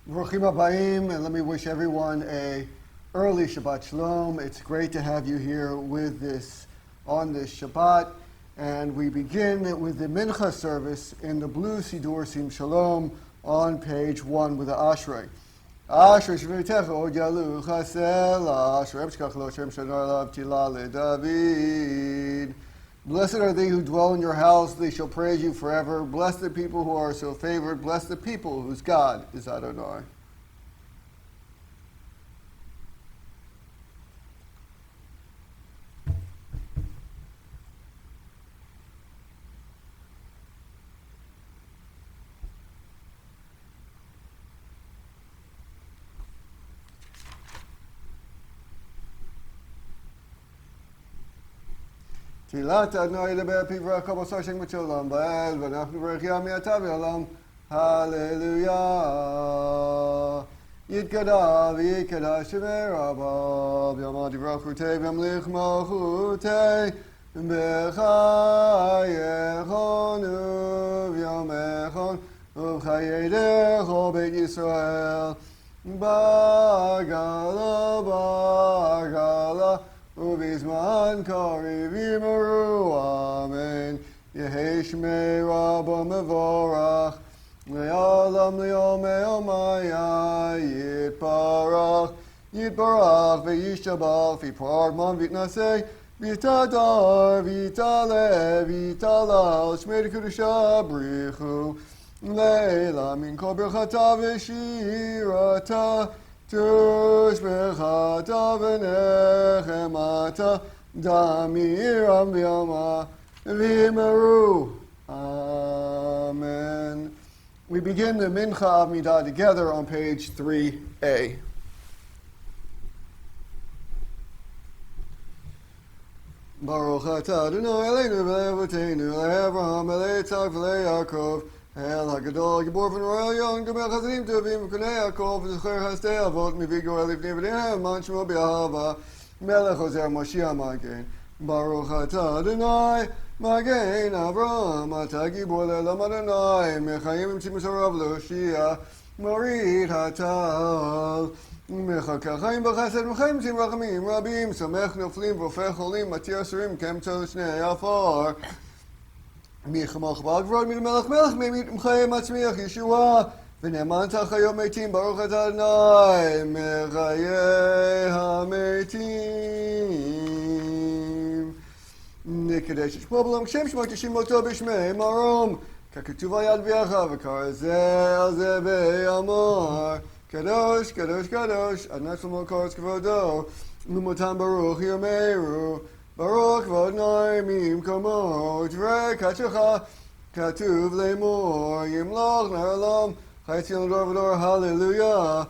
Bruchim Habayim, and let me wish everyone a early Shabbat Shalom. It's great to have you here on this Shabbat, and we begin with the Mincha service in the blue Sidur Sim Shalom on page 1 with the Ashrei. Ashrei Shvitecha Od Yalu Chasela Ashrei Shkach Lo Shem Shanar Lav Tila LeDavid. Blessed are they who dwell in your house, they shall praise you forever. Bless the people who are so favored. Bless the people whose God is Adonai. תהילת אדוני ידבר פיו ורק בשר שם ושלום באל ואנחנו ברכיה מעתה ועולם הללויה יתגדל ויתקדש שמי רבו ביום דברכותי וימליך מלכותי בחייכון וביומכון ובחיי דרכו בית ישראל בגלה ובזמן קריב יאמרו אמן. יהי שמי רבו מבורך לעולם ליומי יומיה יתברך וישתבח ויפאר ויתנשא ויתהדר ויתעלה ויתהלל שמי לקדושה בריחו לילה מן כל ברכתה ושירתה תושבחתה ונחמתה דמירם ויאמר ויאמרו Amen. We begin the Mincha Amidah together on page 3a. Baruch atah Adonai Eloheinu v'Eloheinu le'Avraham le'Yitzchak v'le'Yaakov El HaGadol Gibor v'Noel Yon Gomel Chazadim Tovim v'Konei Yaakov v'Zocher Chasdei Avot Mivigor Elivnei v'Nehem Man Shmo B'Ahava Melech Ozer Moshiach Magen Baruch atah Adonai Magen Avraham Atah Gibor Le'Olam Adonai Mechayim Tzim Sorav L'Hoshia Morid Hatal מחכה חיים בחסד וחיים tzim רחמים רבים סומך נופלים והופך חולים מתיר אסורים כאמצע שני עפר מי כמוך בעל גברות מלמלך מלך ממית ומחיה מצמיח ישועה ונאמנת חיי מתים ברוך אתה אדוני מחיי המתים נקדש את שמו בלום כשם שמו תשים אותו בשמי מרום ככתוב על יד ביחה וקרא זה על זה ואמר קדוש, קדוש, קדוש, אדוני שלמה קורץ כבודו, ומותם ברוך יאמרו, ברוך כבוד אדוני ממקומו, דברי קדשך, כתוב לאמור, ימלוך לעולם, חי ציון לדור ודור, הללויה,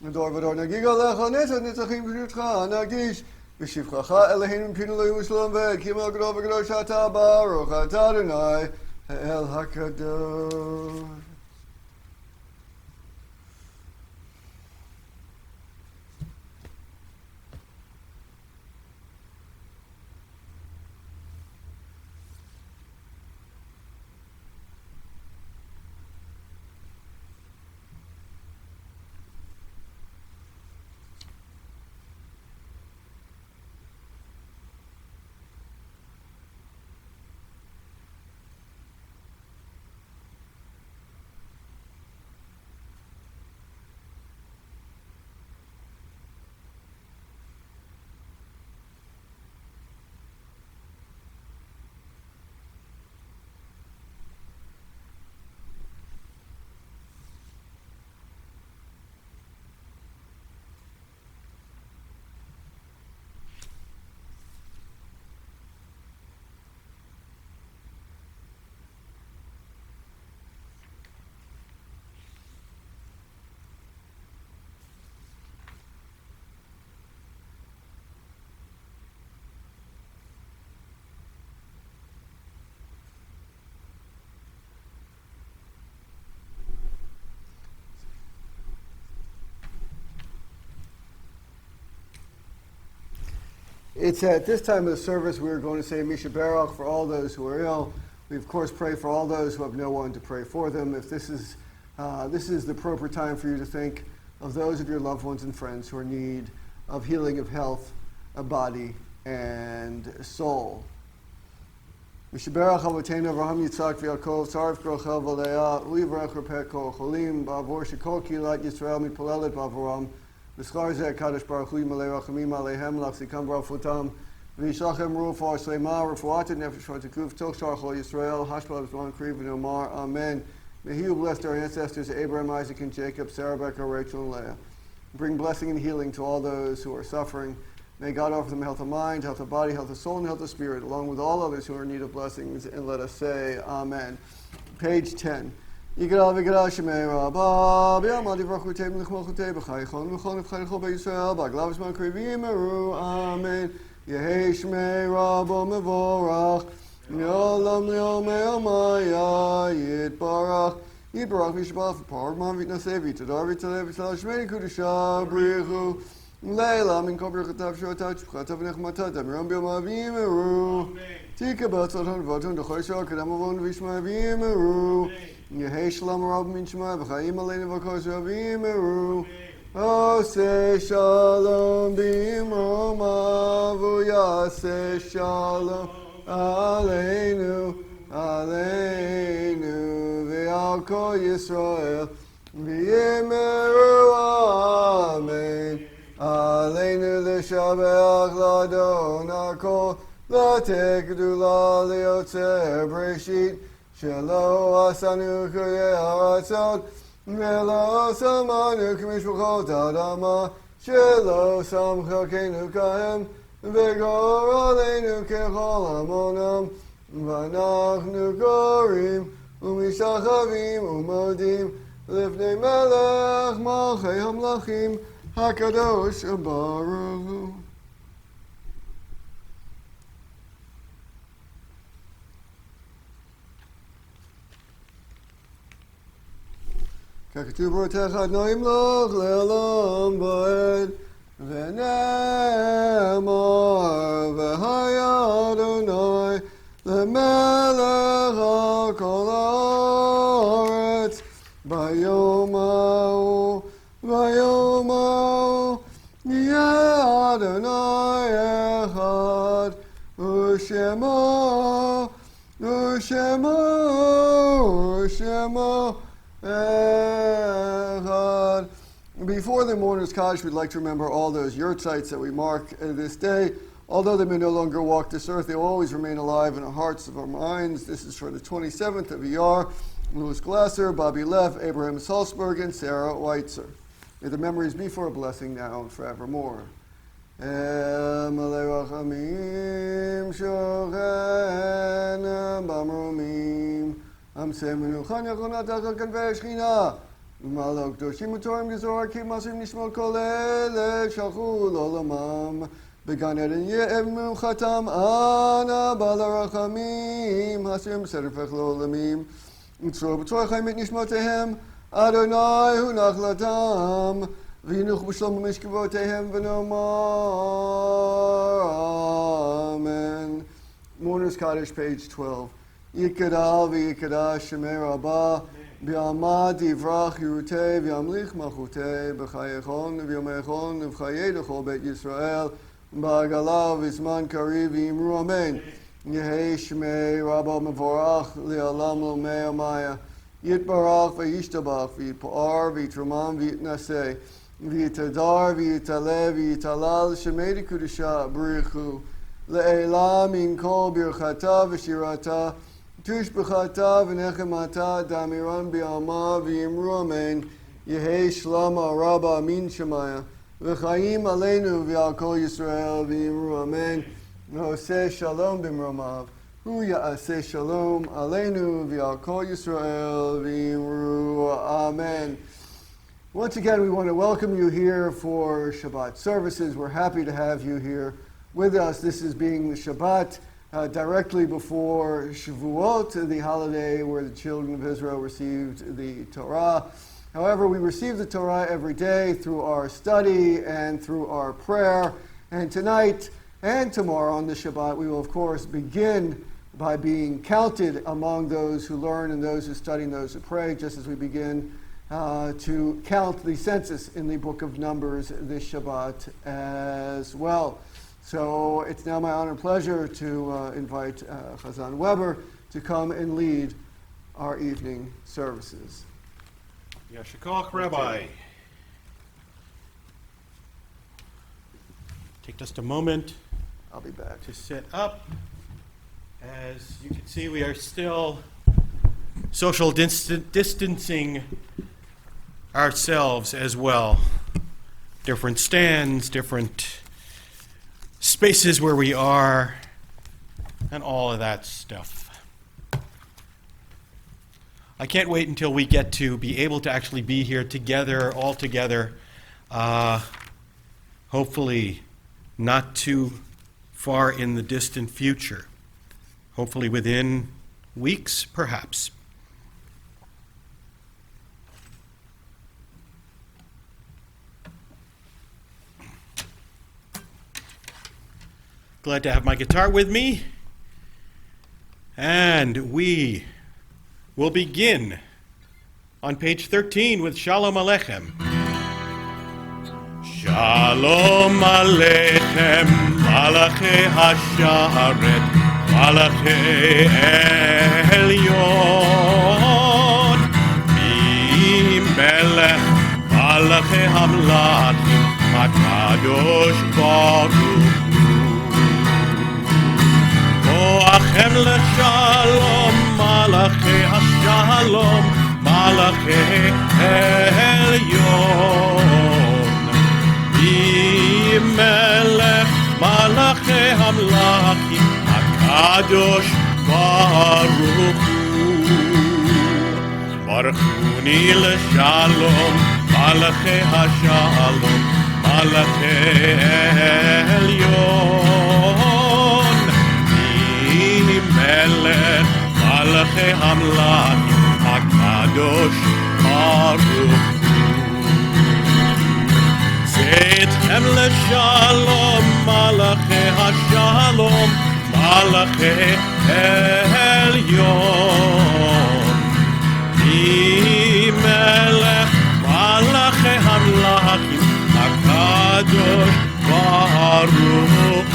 לדור ודור נגיג עליך, נצח נצחים קדושך, נגיש, בשבחך אלוהינו מפינו אלוהים ושלום ועד, כי מלך גדול וקדוש אתה ברוך אתה אדוני, האל הקדוש. It's at this time of the service we're going to say Misha Baruch for all those who are ill. We, of course, pray for all those who have no one to pray for them. If this is This is the proper time for you to think of those of your loved ones and friends who are in need of healing of health, of body, and soul. Mishaberach Avotenu Avraham Yitzhak v'Yaakov Tzarif Rochel v'Leah U'Yivrech Repet Kol Cholim Ba'avor Shekol Kilat Yisrael Mitpolelet Ba'avoram B'schar Zeh HaKadosh Baruch Hu Yimalei Rachamim Aleihem L'achzikam V'Rafutam V'Yishlachem Rufa Shleima Refuatet Nefesh V'Tikuf Toch Shar Chol Yisrael Hashbal B'Zman Kriv V'Nomar Amen. May He who blessed our ancestors Abraham, Isaac, and Jacob, Sarah, Rebecca, Rachel, and Leah, bring blessing and healing to all those who are suffering. May God offer them health of mind, health of body, health of soul, and health of spirit, along with all others who are in need of blessings. And let us say Amen. Page 10. Yigdal v'yigdal shemei Rabba, b'yamad yivrach v'tei v'nechmol chutei b'chaychon v'chon v'chaychon b'Yisrael, b'aglav v'zman krivim eru. Amen. Yehei shmei Rabba mevorach, Yolam Yomei Omaya Yitbarach Yitbarach V'Shabbat V'Parman V'Tnaseh V'Tadar V'Taleh V'Tal Shmei Kudusha B'Richu Leila Min Kol B'Rechatav Shoratav Shpchatav Nechmatav Damiram B'Yom Avim Eru Tika B'Atzot HaNevot D'Chol Shor Kedam Avon V'Shma Avim Eru Yehei Shalom Rab Min Shema V'Chaim Aleinu V'Kos Avim Eru Oseh Shalom B'Imroma V'Yaseh Shalom Aleinu, Aleinu, ve'al kol Yisrael, v'yimeru Amen. Aleinu l'shabeach l'Adon HaKol, l'tek gdula liotzer breshit, shelo asanu k'yeh haratzot, ve'lo samanu k'mishpachot adama, shelo sam chalkeinu kahem, V'gor aleinu kechol amonam, v'anachnu gorim, u'mishachavim u'modim, lifnei melech malchei hamlachim, hakadosh baruch hu. ככתוב ברותיך אדוני ימלוך לעולם ועד ונאמר והיה אדוני למלך על כל הארץ ביום ההוא יהיה אדוני אחד ושמו echad. Before the mourner's Kaddish, we'd like to remember all those yurtzites that we mark this day. Although they may no longer walk this earth, they will always remain alive in our hearts of our minds. This is for the 27th of Iyar, Louis Glasser, Bobby Leff, Abraham Salzberg, and Sarah Weitzer. May the memories be for a blessing now and forevermore. Malei rachamim shochen b'mrumim Amseh menuchan yachonat achal kanvei shchina Malok doshim utorim gizor ki masim nishmol kol ele shalchu l'olamam Began Eden ye'ev menuchatam ana bala rachamim Hasim b'serifech l'olamim Yitzro b'tzor chaim et nishmotehem Adonai hu nachlatam V'yinuch b'shlom b'mishkavotehem v'nomar Amen. Mourner's Kaddish, page 12. Yikadal v'yikadash shemei Rabbah B'yamad yivrach yirutei v'yamlich malchutei B'chayechon v'yomechon v'chayei d'chol Beit Yisrael B'agala v'zman kariv v'yimru Amen. Yehei shemei Rabbah mevorach li'olam lomei amaya Yitbarach v'yishtabach v'yitpa'ar v'yitrumam v'yitnaseh v'yitadar v'yitaleh v'yitalal shemei d'kudusha b'richu Le'ela min kol birchata v'shirata tushbechata v'nechemata damiran b'yama v'yimru Amen. Yehei shlama rabba min shemaya v'chaim aleinu v'al kol Yisrael v'yimru Amen. V'oseh shalom b'mromav hu ya'aseh shalom aleinu v'al kol Yisrael v'yimru Amen. Once again, we want to welcome you here for Shabbat services. We're happy to have you here with us. This is being the Shabbat directly before Shavuot, the holiday where the children of Israel received the Torah. However, we receive the Torah every day through our study and through our prayer. And tonight and tomorrow on the Shabbat, we will of course begin by being counted among those who learn and those who study and those who pray, just as we begin to count the census in the book of Numbers this Shabbat as well. So it's now my honor and pleasure to invite Chazan Weber to come and lead our evening services. Yasher Koach, Rabbi. Take just a moment. I'll be back. To sit up. As you can see, we are still social distancing ourselves as well. Different stands, different spaces where we are, and all of that stuff. I can't wait until we get to be able to actually be here together, all together. Hopefully not too far in the distant future. Hopefully within weeks, perhaps. Glad to have my guitar with me. And we will begin on page 13 with Shalom Aleichem. Shalom Aleichem, Malachei Hasharet, Malachei Elyon, Melech, Malachei Hamlachim, HaKadosh Baruch Koachem leShalom, Malachei HaShalom, Malachei Elyon, Melech, Malachei Hamlachim, HaKadosh Baruch Baruchuni leShalom, Malachei HaShalom, Malachei Elyon, Melech, Malachei Hamlachim, HaKadosh Baruch Zeitchem leShalom, Malachei HaShalom, Malachei Elyon, Melech, Malachei Hamlachim, HaKadosh Baruch.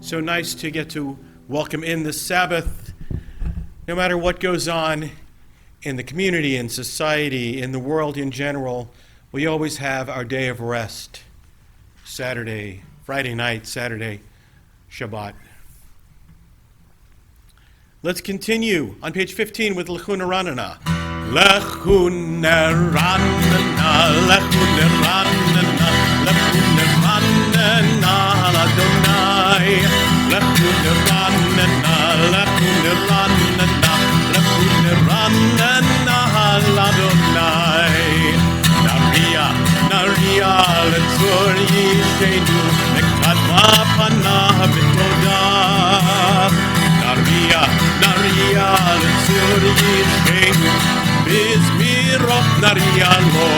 So nice to get to welcome in the Sabbath. No matter what goes on in the community, in society, in the world in general, we always have our day of rest. Saturday, Friday night, Saturday, Shabbat. Let's continue on page 15 with Lechu Neranana. Lechu Neranana, Lechu Neranana, Lechu Neranana, Adonai. Lechu Neranana, Lechu Neranana, Lechu Neranana, Adonai. Naria letzor yishenu, nekadma panav b'toda. Naria letzor yishenu, bizmirot naria lo.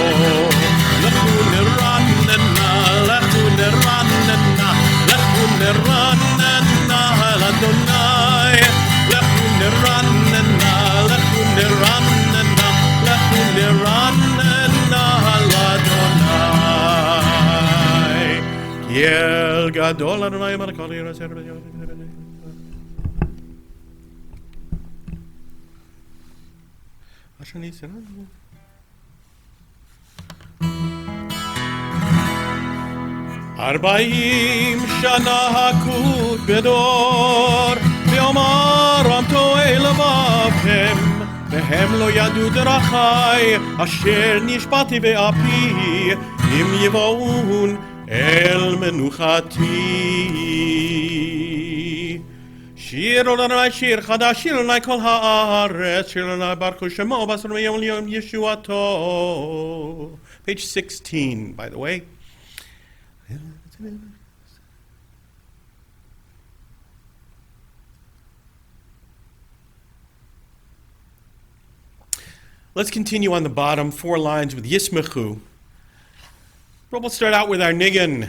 Lechu neranana, lechu neranana, lechu neranana, Adonai. Lechu neranana, lechu neranana, lechu neranana, Adonai. Kiel gadol Adonai malakol yiraseh. Ashani Seran. Arbaim shana hakut bedor, ve'omar am to'ei levavchem, ve'hem lo yadu derachai, asher nishbati ve'api, im yivoun el menuchati. Shir Adonai shir chadash, shir Adonai kol haaretz, shir Adonai baruch shemo, basar meyom liyom yeshuato. Page 16, by the way. Let's continue on the bottom 4 lines with Yismechu. But we'll start out with our niggin,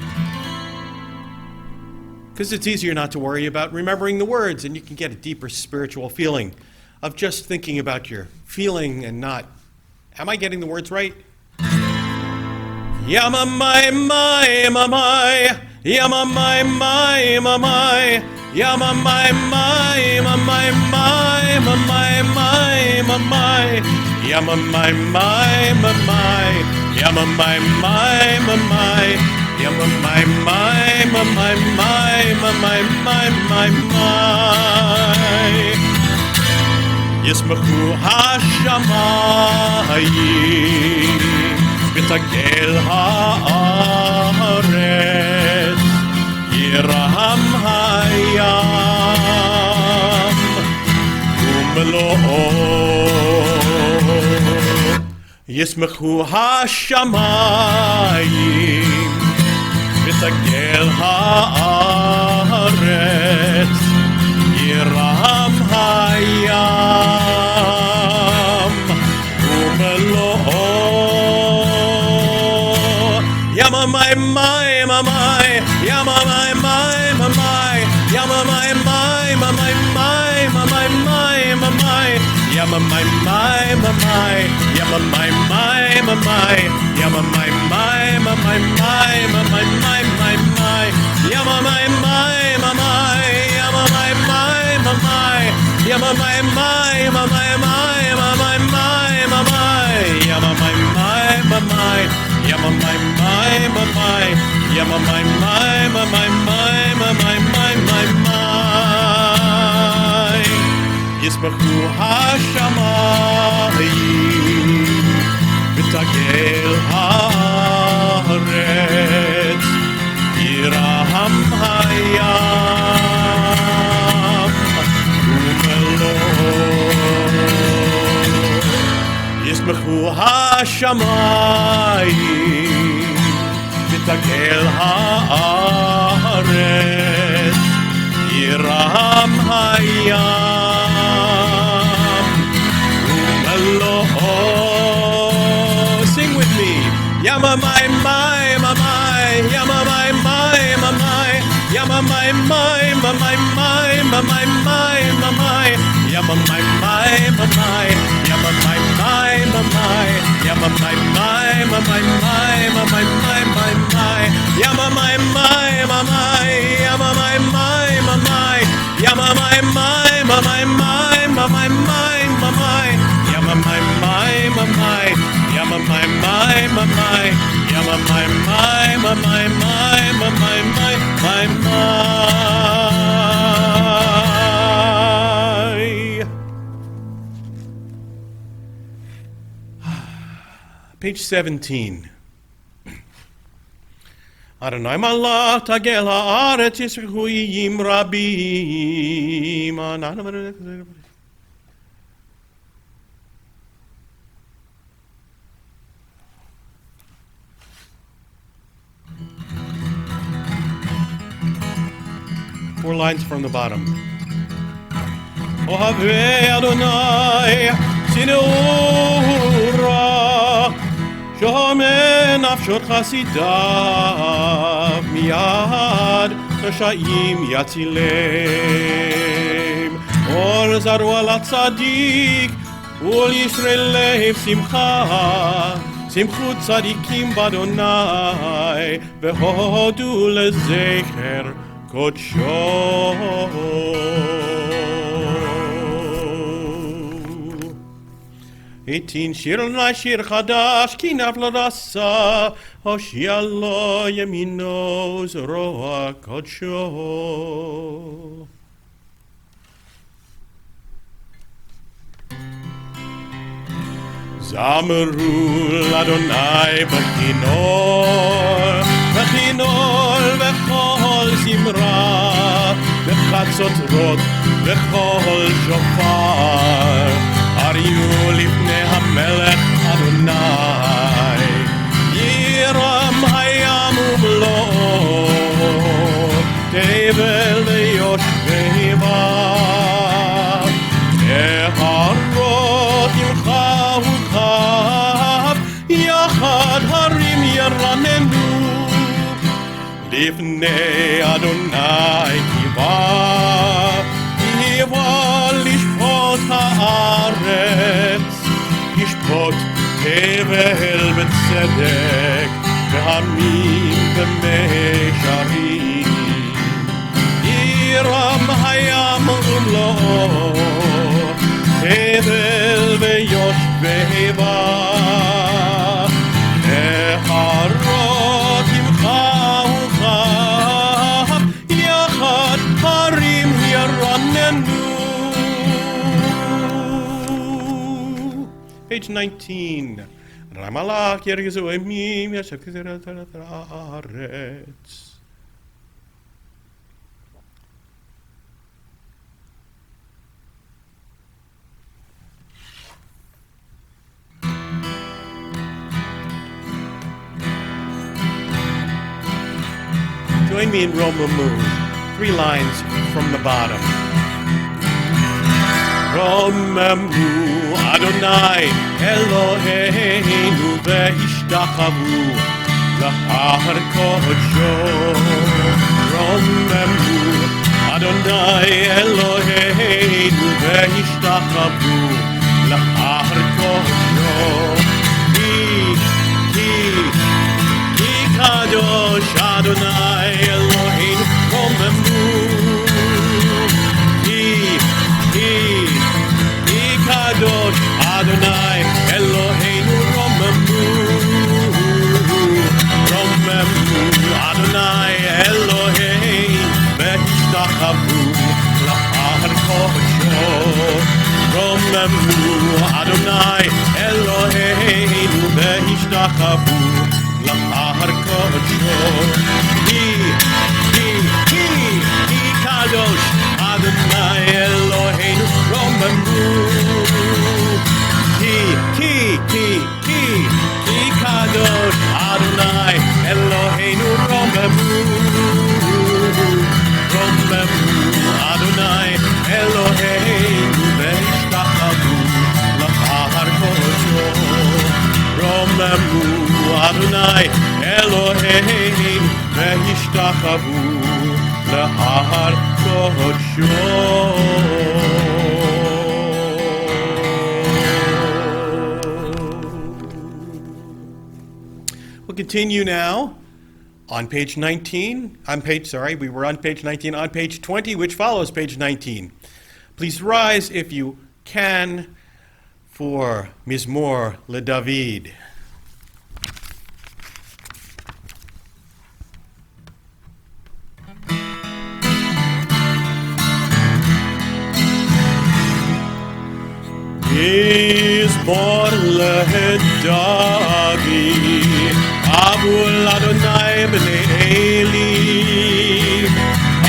because it's easier not to worry about remembering the words, and you can get a deeper spiritual feeling of just thinking about your feeling and not, am I getting the words right? Yamamai, my, mamai, yamamai, my, mamai, yamamai, my, mamai, my, mamai, my, mamai, yamamai, my, mamai, yamamai, my, mamai, yamamai, my, mamai, my, mamai, my, my. Yismachu hashamayim v'tagel haaretz yiraham hayam u'melo'o. Yismachu hashamayim v'tagel haaretz yiraham hayam u'melo'o. Yamamai, my, mamai, yamamai, my, mamai, yamamai, my, mamai, my, mamai, my, mamai, yamamai, my, mamai, yamamai, my, mamai, yamamai, my, mamai, my, mamai, my, my, my, yamamai, my, mamai, yamamai, my, mamai, yamamai, my, mamai, my, mamai, my, mamai, yamamai, my, mamai, yamamai, my, mamai, yamamai, my, mamai, my, mamai, my, my, my. Yismachu hashamayim v'tagel haaretz yiraham hayam u'melo'o. Yismachu hashamayim v'tagel haaretz yiraham hayam u'melo'o. Sing with me. Yamamai, my, mamai, yamamai, my, mamai, yamamai, my, mamai, my, mamai, my, mamai, yamamai, my, mamai, yamamai, my, mamai, yamamai, my, mamai, my, mamai, my, my, my, yamamai, my, mamai, yamamai, my, mamai, yamamai, my, mamai, my, mamai, my, mamai, yamamai, my, mamai, yamamai, my, mamai, yamamai, my, mamai, my, mamai, my, my, my. Page 17. Adonai malach tagel haaretz yisrachu yim rabim. Four lines from the bottom. Ohavei Adonai Sineura Shomer nafshot chasidav miyad Rasha'im yatzilem Or zaru al tzadik Ul Yisrael lev simcha Simchu tzadikim b'Adonai V'hodu lezecher Kodsho. Eitin shir shir chadash ki navladasa Hoshia lo yamino zroa kodsho. Zameru Adonai b'chinor b'chinor v'chol zimra v'chatzot rot v'chol shofar Ariyu lifnei hamelech Adonai Yiram hayam u'mlo'o tevel v'yoshvei bav Eharot yimcha u'chav Yachad harim yaranenu Lifnei Adonai kiva lishpot ha'aretz הבל בצדק ועמים במישרים ירם הים ומלואו הבל ויושביה נהרות ימחה וכף יחד הרים ירננו. Page 19. רמלך ירגזו אימים ישב כזרת הארץ. Join me in Romamu, 3 lines from the bottom. Romamu Adonai Eloheinu ve'ishtachavu lahar kodsho. Romamu Adonai Eloheinu ve'ishtachavu lahar kodsho. Ki kadosh Adonai Eloheinu Romamu. Kadosh Adonai Eloheinu Romamu. Romamu Adonai Eloheinu ve'ishtachavu lahar kodsho. Romamu Adonai Eloheinu ve'ishtachavu lahar kodsho. Ki kadosh Adonai Eloheinu Romamu. Ki kadosh Adonai Eloheinu Romamu. Romamu Adonai Eloheinu ve'ishtachavu lahar kodsho. Romamu Adonai Eloheinu ve'ishtachavu lahar kodsho. We'll continue now on page 19. We were on page 19, on page 20, which follows page 19. Please rise if you can for Mizmor LeDavid. Mizmor LeDavid, Abul Adonai b'nei Eli,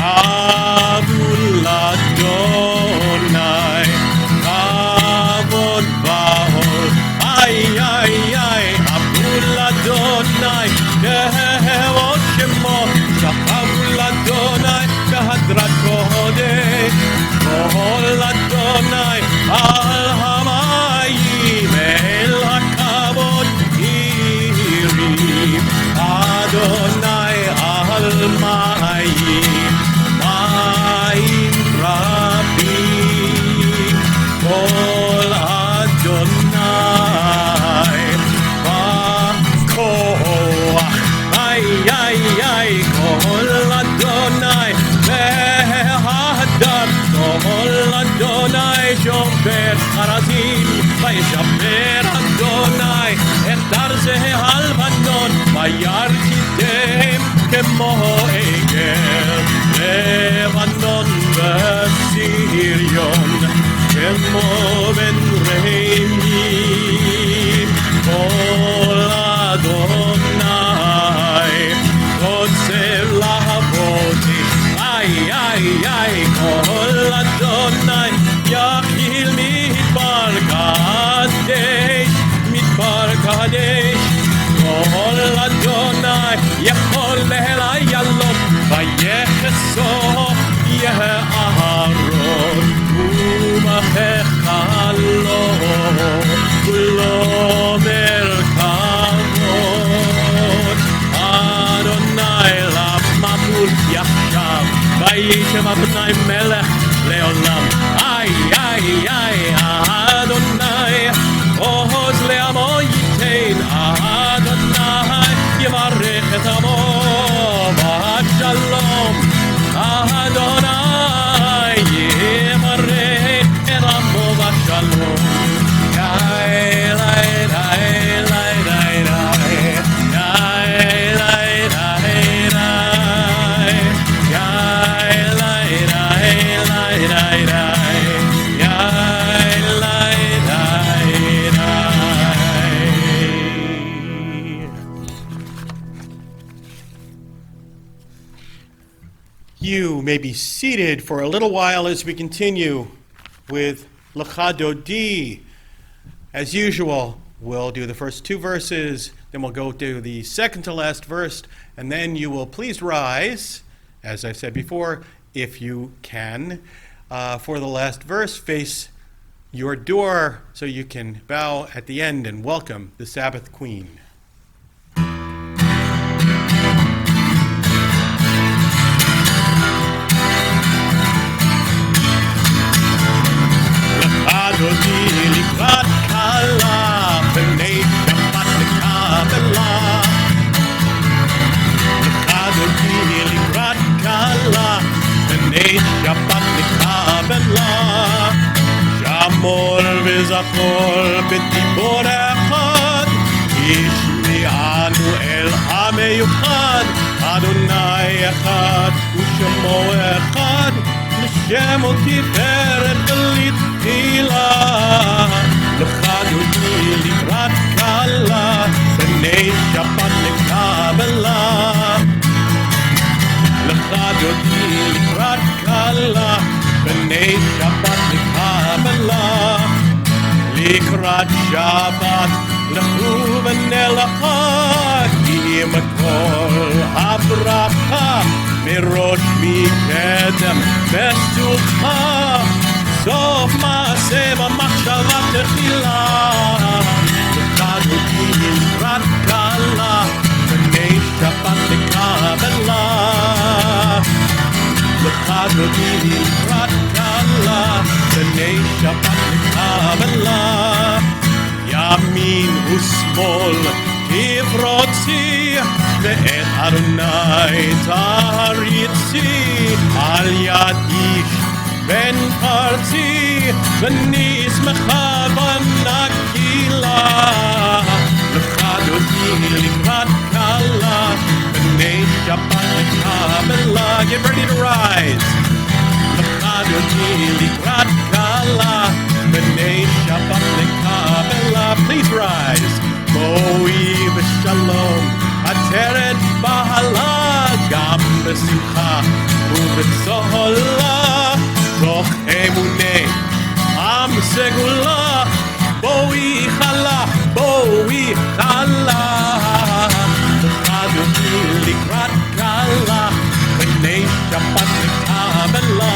Abul Adonai, Kavod ba'od, ay, Abul Adonai, Kehevot Shemo, Abul Adonai, Behadrat Kodesh, Kol Adonai, Al Hamayim, El HaKavod, Adonai Al-Mayim, Mayim Rabim, Kol Adonai, Bakoach, Kol Adonai, Behadar, Kol Adonai, Shomer Harazim, Vayishamer Adonai, Echtar Zehalvanon, Vayarchitem כמו עגל, לבנון וסיריון, כמו בן רעים, כל אדוני, קוצב להבותי, כל אדוני, יחיל מדבר קדש, כל אדוני יכול להיעלות ויחסו יערות ומחכלו כולו מרכבות אדוני לממול יחשב וישב אדוני מלך לעולם אדוני עוז לעמו You may be seated for a little while as we continue with Lecha Dodi. As usual, we'll do the first two verses, then we'll go to the second to last verse, and then you will please rise, as I said before, if you can, for the last verse, face your door so you can bow at the end and welcome the Sabbath Queen. Dodi likrat kala b'nei Shabbat lekabela. Lecha Dodi likrat kala b'nei Shabbat lekabela. Shamol v'zachor b'dibor echad, ishmi'anu el ha'meyuchad. Adonai echad u'shemo echad, l'shem u'tiferet v'litchila. Lecha Dodi likrat kala b'nei Shabbat lekabela. Lecha Dodi likrat kala b'nei Shabbat lekabela. Likrat Shabbat lechu v'nelecha, im kol habracha mirosh mikedem besukha. סוף מעשה במחשבה תחילה. lecha Dodi likrat kala b'nei Shabbat lekabela. lecha Dodi likrat kala b'nei Shabbat lekabela. ימין ושמאל תפרוצי, ואת אדוני תריצי. על יד איש בן פרצי, ונשמחה ונגילה. lecha Dodi likrat kala b'nei Shabbat lekabela. Get ready to rise. lecha Dodi likrat kala b'nei Shabbat lekabela. Please rise. Boi v'shalom ateret bahala, gam b'simcha u'b'tzola. Toch emunei am segula, boi chala, boi chala. lecha Dodi likrat kala b'nei Shabbat lekabela.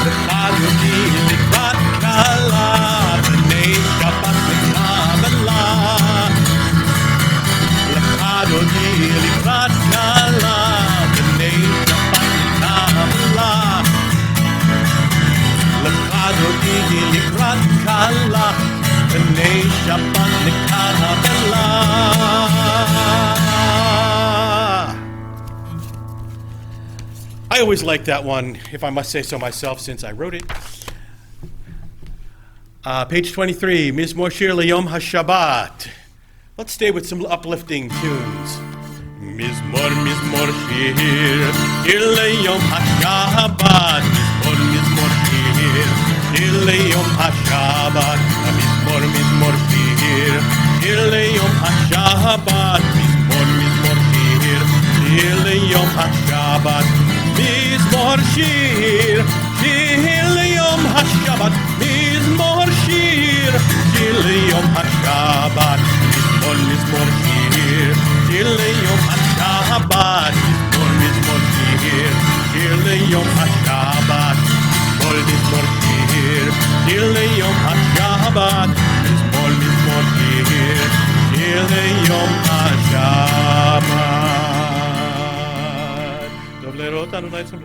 lecha Dodi likrat kala b'nei Shabbat lekabela. lecha Dodi likrat kala b'nei Shabbat lekabela. lecha Dodi likrat kala b'nei Shabbat lekabela. I always like that one, if I must say so myself, since I wrote it. Page 23, Mizmor Shir L'Yom HaShabbat. Let's stay with some uplifting tunes. Mizmor, Mizmor Shir, Shir L'Yom HaShabbat. Mizmor, Mizmor Shir, Shir L'Yom HaShabbat. Mizmor, Mizmor Shir, Shir L'Yom HaShabbat. Mizmor, Mizmor Shir, Shir L'Yom HaShabbat. Mizmor Shir, Shir L'Yom HaShabbat. Mizmor Shir, Shir L'Yom HaShabbat. Mizmor, Mizmor Shir, Shir L'Yom HaShabbat. Mizmor, Mizmor Shir, Shir L'Yom HaShabbat. Mizmor, Mizmor Shir, Shir L'Yom HaShabbat. Mizmor, Mizmor Shir, Shir L'Yom HaShabbat. טוב לראות אנו לעצם.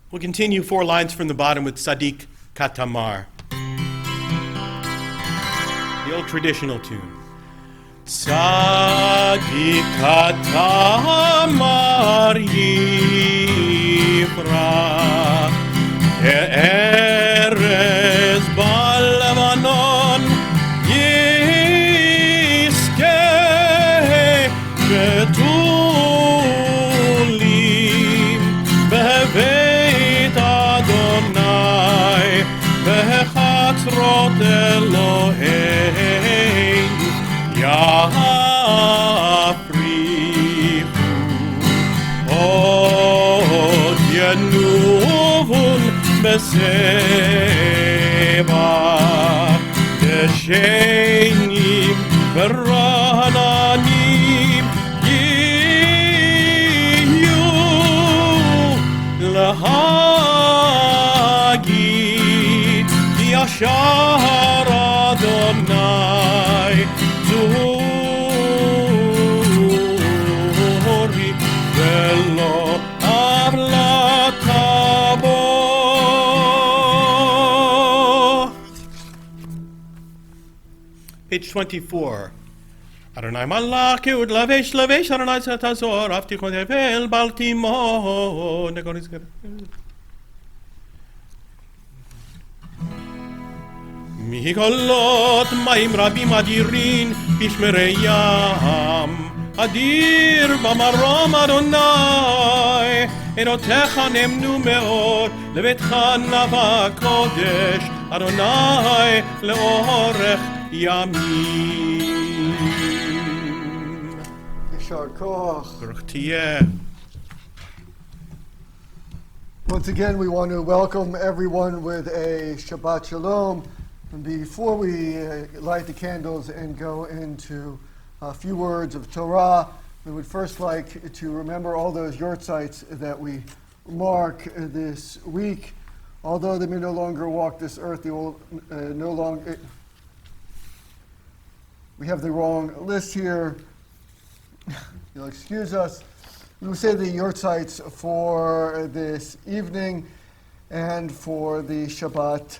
We'll continue 4 lines from the bottom with Sadiq Katamar. The old traditional tune. Sadiq Katamar Yifra Erez Balvanon Yiske Betulim Beveit Adonai Bechatzrot ונובון בסבע דשנים ורעננים יהיו להגיד ישר אדוני זוהרי ולא עוולה תבוא. Page 24. Adonai malach keud lavesh lavesh Adonai tzatazor avtichon tevel baltimo. מגולות מים רבים אדירים בשמרי ים אדיר במרום אדוני עינותיך נאמנו מאוד לביתך נבע קודש אדוני לאורך ימים. Yishar koach. ברוך תהיה. Once again, we want to welcome everyone with a Shabbat Shalom. And before we light the candles and go into a few words of Torah, we would first like to remember all those yortzites that we mark this week. Although they may no longer walk this earth, they will no longer. We have the wrong list here. You'll excuse us. We will say the yortzites for this evening and for the Shabbat,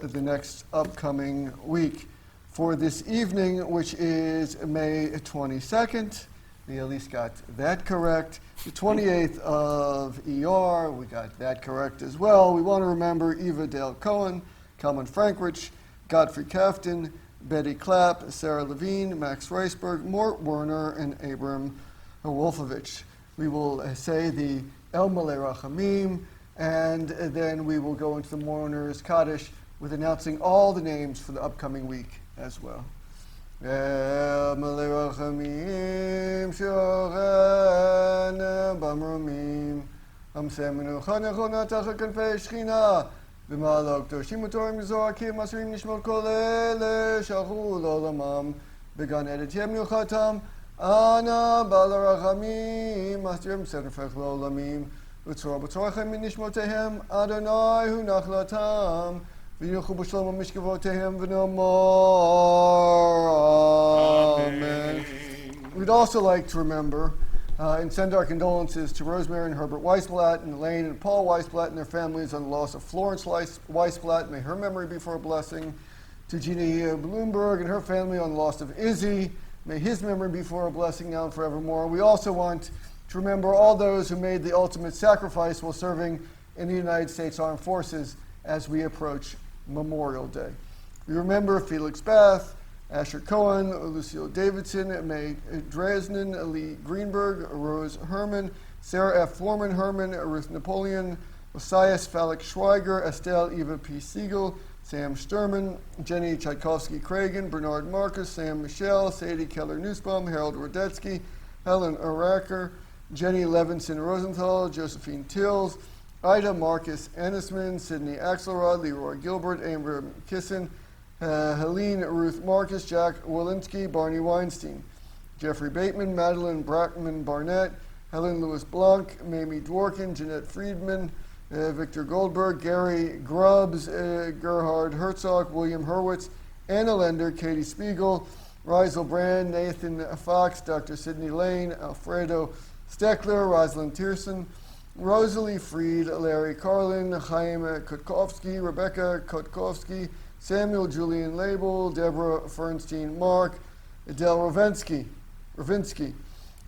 the next upcoming week. For this evening, which is May 22nd, we at least got that correct. The 28th of ER, we got that correct as well. We want to remember Eva Dale Cohen, Kalman Frankrich, Godfrey Kafton, Betty Clapp, Sarah Levine, Max Reisberg, Mort Werner, and Abram Wolfovich. We will say the El Malei Rachamim, and then we will go into the mourners Kaddish with announcing all the names for the upcoming week as well. El Malei Rachamim Shochen Bamrumim Amsemenu Chanechona Tachal Kanfei Shechina V'malok Toshim Utorim Zorakim Asrim Nishmot Kol Ele Shachu L'Olamam Began Edet Yemnu Chatam Ana Bal Rachamim Asrim Sedefech L'Olamim Utzor B'Torachem Min Nishmotehem Adonai Hu Nachlatam V'Yuchu B'Shalom Mishkavotehem V'Nomar Amen. We'd also like to remember and send our condolences to Rosemary and Herbert Weisblatt and Elaine and Paul Weisblatt and their families on the loss of Florence Weisblatt. May her memory be for a blessing. To Gina Bloomberg and her family on the loss of Izzy. May his memory be for a blessing now and forevermore. We also want to remember all those who made the ultimate sacrifice while serving in the United States Armed Forces as we approach Memorial Day. We remember Felix Bath, Asher Cohen, Lucille Davidson, May Dresden, Lee Greenberg, Rose Herman, Sarah F. Foreman Herman, Ruth Napoleon, Osias Falek Schweiger, Estelle Eva P. Siegel, Sam Sturman, Jenny Tchaikovsky Cragen, Bernard Marcus, Sam Michelle, Sadie Keller Nussbaum, Harold Rodetsky, Helen Aracker, Jenny Levinson Rosenthal, Josephine Tills, Ida Marcus Ennisman, Sydney Axelrod, Leroy Gilbert, Amber Kissin, Helene Ruth Marcus, Jack Walensky, Barney Weinstein, Jeffrey Bateman, Madeline Brackman Barnett, Helen Lewis Blanc, Mamie Dworkin, Jeanette Friedman, Victor Goldberg, Gary Grubbs, Gerhard Herzog, William Hurwitz, Anna Lender, Katie Spiegel, Rizal Brand, Nathan Fox, Dr. Sidney Lane, Alfredo Steckler, Rosalind Tierson, Rosalie Fried, Larry Carlin, Chaim Kotkovsky, Rebecca Kotkovsky, Samuel Julian Label, Deborah Fernstein Mark, Adele Ravinsky,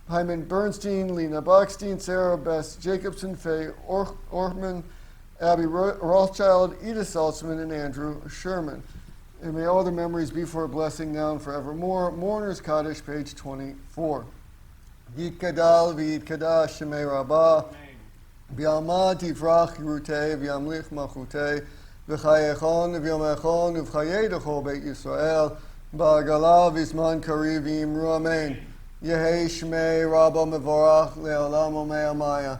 Hyman Bernstein, Lena Bachstein, Sarah Bess Jacobson, Faye Orchman, Abby Rothschild, Edith Saltzman, and Andrew Sherman. And may all their memories be for a blessing now and forevermore. Mourners Kaddish, page 24. Yitkadal v'yitkadash shemei rabbah, v'yamad tivrach yirutei v'yamlich malchutei, v'chayechon v'yomechon v'chayedecho beit Yisrael, ba'agala v'izman kariv v'yimru amen. Yehei shmei rabba mevorach le'olam omei amaya.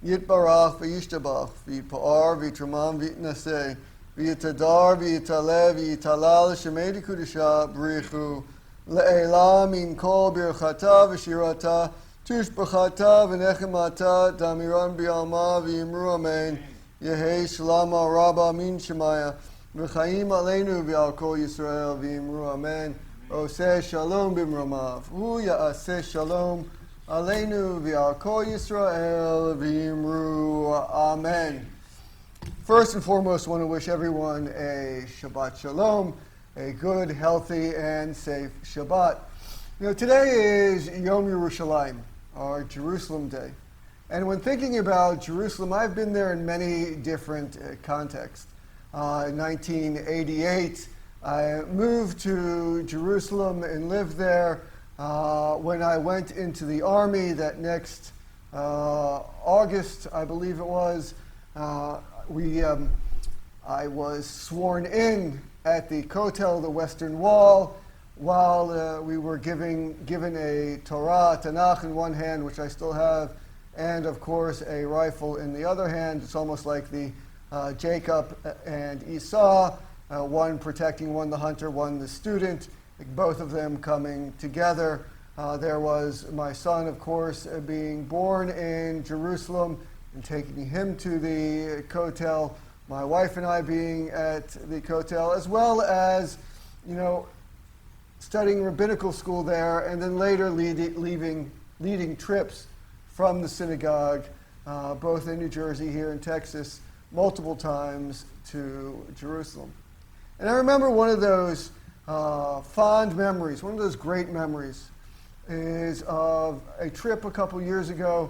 Yitbarach v'yishtabach v'yitpa'ar v'yitramam v'yitnaseh v'yitadar v'yitaleh v'yitalal shemei kudusha b'richu le'elam min kol birchata v'shirata tushbachata v'nechemata damiran b'yalma v'yimru amen Yehei shalama rabba min shemaya v'chaim aleinu v'al kol Yisrael v'yimru amen Oseh shalom b'mramav hu ya'aseh shalom Aleinu v'al kol Yisrael v'yimru amen. First and foremost, I want to wish everyone a Shabbat Shalom, a good, healthy, and safe Shabbat. You know, today is Yom Yerushalayim, our Jerusalem Day. And when thinking about Jerusalem, I've been there in many different contexts. In 1988, I moved to Jerusalem and lived there. When I went into the army that next August, I believe it was, I was sworn in at the Kotel, the Western Wall, while we were given a Torah, Tanakh in one hand, which I still have, and of course a rifle in the other hand. It's almost like the Jacob and Esau, one protecting one the hunter, one the student. Both of them coming together. There was my son, of course, being born in Jerusalem and taking him to the Kotel, my wife and I being at the Kotel, as well as, you know, studying rabbinical school there, and then later leading trips from the synagogue, both in New Jersey, here in Texas, multiple times to Jerusalem. And I remember one of those fond memories, one of those great memories, is of a trip a couple years ago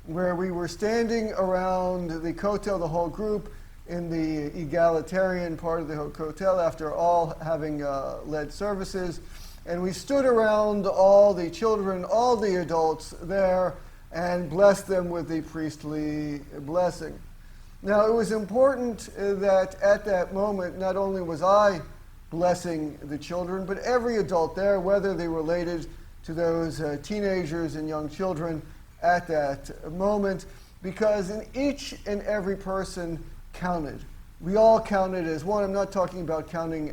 where we were standing around the Kotel, the whole group, in the egalitarian part of the Kotel after all having led services. And we stood around all the children, all the adults there, and blessed them with the priestly blessing. Now, it was important that at that moment, not only was I blessing the children, but every adult there, whether they related to those teenagers and young children at that moment, because in each and every person counted. We all counted as one. I'm not talking about counting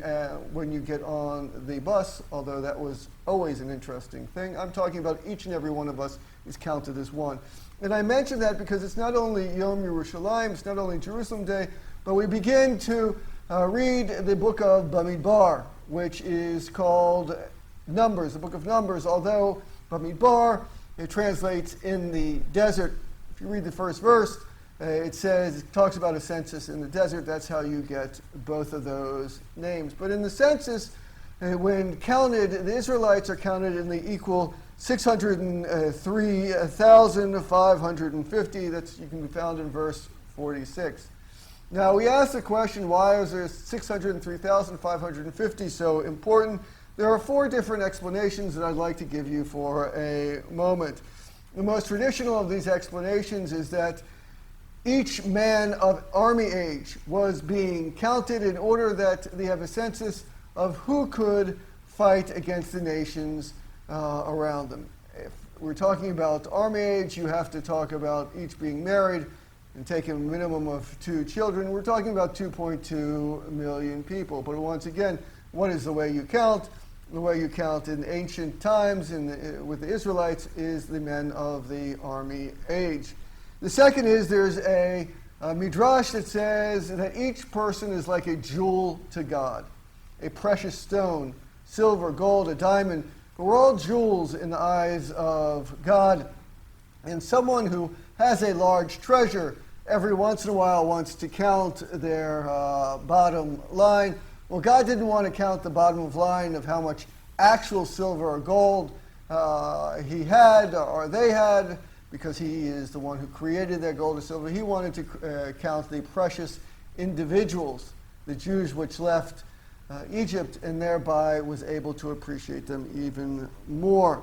when you get on the bus, although that was always an interesting thing. I'm talking about each and every one of us is counted as one. And I mention that because it's not only Yom Yerushalayim, it's not only Jerusalem Day, but we begin to read the book of Bamidbar, which is called Numbers, the book of Numbers, although Bamidbar, it translates in the desert. If you read the first verse, it talks about a census in the desert. That's how you get both of those names. But in the census, when counted, the Israelites are counted in the equal 603,550. That's, you can be found in verse 46. Now, we asked the question, why is there 603,550 so important? There are four different explanations that I'd like to give you for a moment. The most traditional of these explanations is that each man of army age was being counted in order that they have a census of who could fight against the nations around them. If we're talking about army age, you have to talk about each being married and taking a minimum of 2 children. We're talking about 2.2 million people. But once again, what is the way you count? The way you count in ancient times with the Israelites is the men of the army age. The second is there's a midrash that says that each person is like a jewel to God, a precious stone, silver, gold, a diamond. But we're all jewels in the eyes of God. And someone who has a large treasure every once in a while wants to count their bottom line. Well, God didn't want to count the bottom of line of how much actual silver or gold he had or they had, because he is the one who created their gold or silver. He wanted to count the precious individuals, the Jews which left Egypt, and thereby was able to appreciate them even more.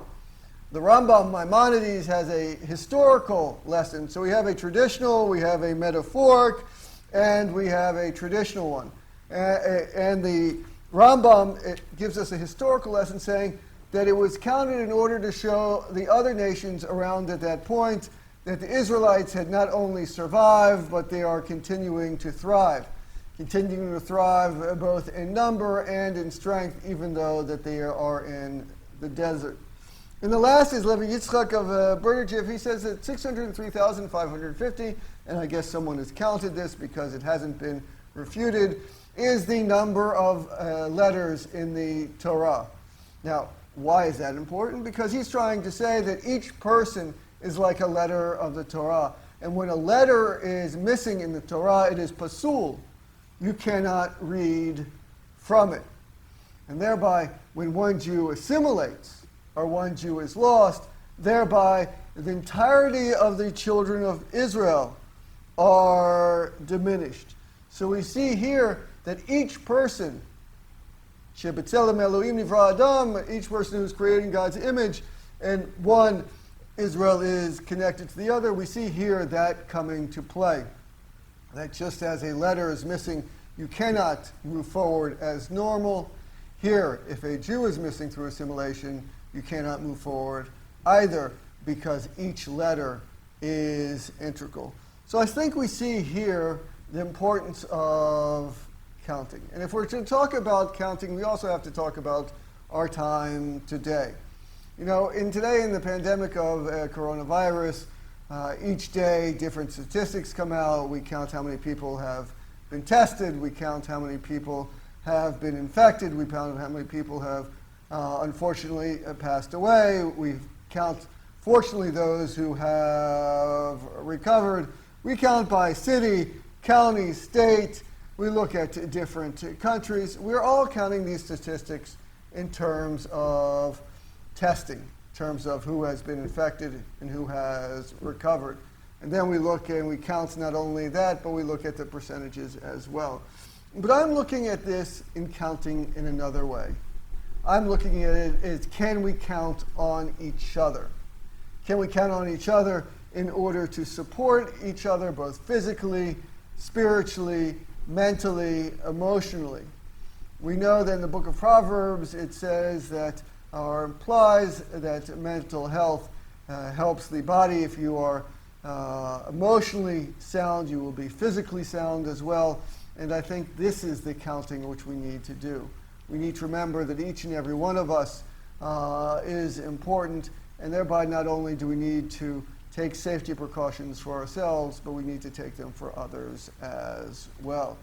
The Rambam Maimonides has a historical lesson. So we have a traditional, we have a metaphoric, and we have a traditional one. And the Rambam, it gives us a historical lesson saying that it was counted in order to show the other nations around at that point that the Israelites had not only survived, but they are continuing to thrive both in number and in strength, even though that they are in the desert. And the last is Levi Yitzchak of Berdichev. He says that 603,550, and I guess someone has counted this because it hasn't been refuted, is the number of letters in the Torah. Now, why is that important? Because he's trying to say that each person is like a letter of the Torah. And when a letter is missing in the Torah, it is pasul. You cannot read from it. And thereby, when one Jew assimilates, or one Jew is lost, thereby the entirety of the children of Israel are diminished. So we see here that each person, Shebetzelem Elohim Nivra Adam, each person who's creating God's image, and one Israel is connected to the other, we see here that coming to play. That just as a letter is missing, you cannot move forward as normal. Here, if a Jew is missing through assimilation, you cannot move forward either, because each letter is integral. So I think we see here the importance of counting. And if we're to talk about counting, we also have to talk about our time today. You know, today in the pandemic of coronavirus, each day different statistics come out. We count how many people have been tested. We count how many people have been infected. We count how many people have unfortunately passed away. We count, fortunately, those who have recovered. We count by city, county, state. We look at different countries. We're all counting these statistics in terms of testing, in terms of who has been infected and who has recovered. And then we look and we count not only that, but we look at the percentages as well. But I'm looking at this in counting in another way. I'm looking at it as, can we count on each other? Can we count on each other in order to support each other both physically, spiritually, mentally, emotionally? We know that in the book of Proverbs it says that, or implies that mental health helps the body. If you are emotionally sound, you will be physically sound as well. And I think this is the counting which we need to do. We need to remember that each and every one of us is important, and thereby not only do we need to take safety precautions for ourselves, but we need to take them for others as well.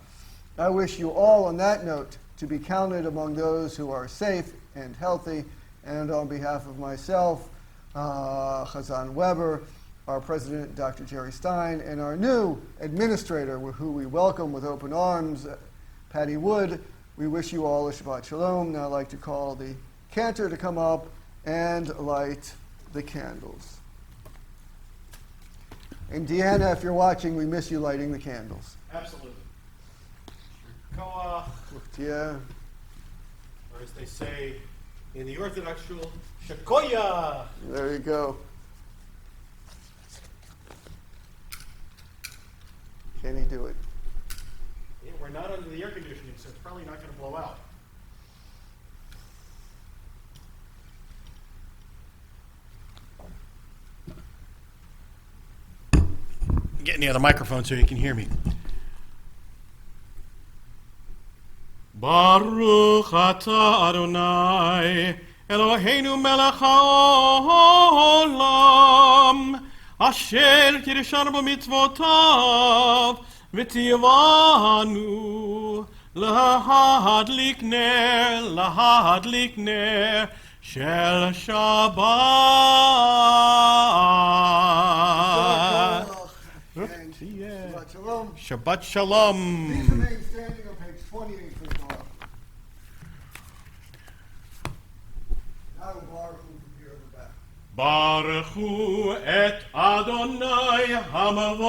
I wish you all, on that note, to be counted among those who are safe and healthy. And on behalf of myself, Chazan Weber, our president, Dr. Jerry Stein, and our new administrator, who we welcome with open arms, Patty Wood, we wish you all a Shabbat Shalom. Now I'd like to call the cantor to come up and light the candles. And Deanna, if you're watching, we miss you lighting the candles. Absolutely. Koach, Yeah. or as they say in the Orthodox shul, Shekoya. There you go. Can he do it? Yeah, we're not under the air conditioning, so it's probably not going to blow out. Get near the microphone so you can hear me. Baruch atah Adonai Eloheinu melech haolam asher kirshanu b'mitzvotav v'tivanu lahadlik ner shel Shabbat. Shabbat Shalom. Shabbat Shalom. Please remain standing on page 28 for the Torah. Now the Baruch Hu from here in the back. Baruch Hu et Adonai Hamavorach.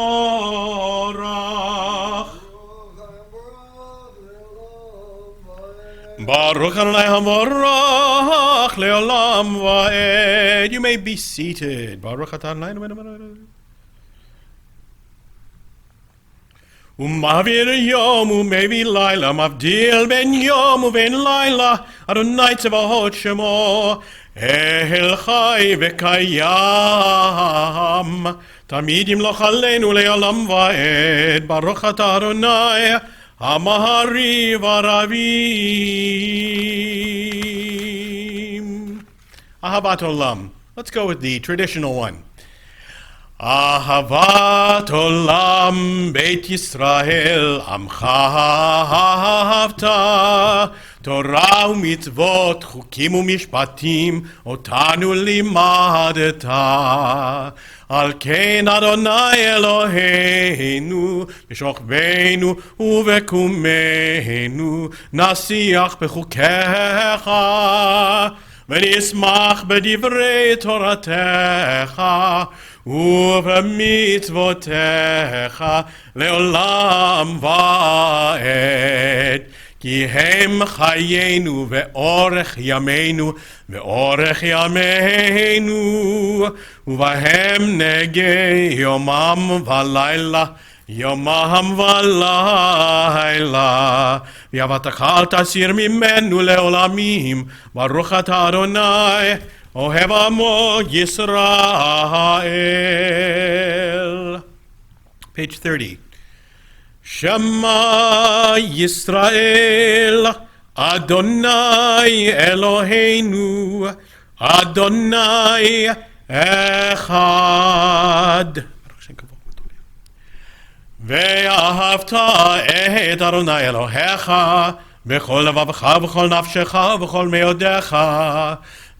Baruch Adonai Havorach leolam va'ed. You may be seated. Baruch Adonai. Umavir yom umevi laila mavdil ben yom uven laila Adonai tzavahot shemo El chai v'kayam תמיד ימלוך עלינו לעולם ועד, ברוך אתה אדוני, המהרי ורבים. Ahavat Olam. Let's go with the traditional one. Ahavat Olam Beit Yisrael Amcha Ahavta Torah u'mitzvot Chukim u'mishpatim Otanu limadeta Al ken Adonai Eloheinu B'shochbeinu u'vekumeinu Nasiach b'chukecha ונשמח בדברי תורתך ובמצוותיך לעולם ועד. כי הם חיינו ואורך ימינו ואורך ימינו, ובהם נגי יומם ולילה יומם ולילה. ואהבתך אל תסיר ממנו לעולמים, ברוך אתה אדוני אוהב עמו ישראל. Page 30. שמע ישראל, אדוני אלוהינו, אדוני אחד. ואהבת את אדוני אלוהיך בכל לבבך ובכל נפשך ובכל מאודיך.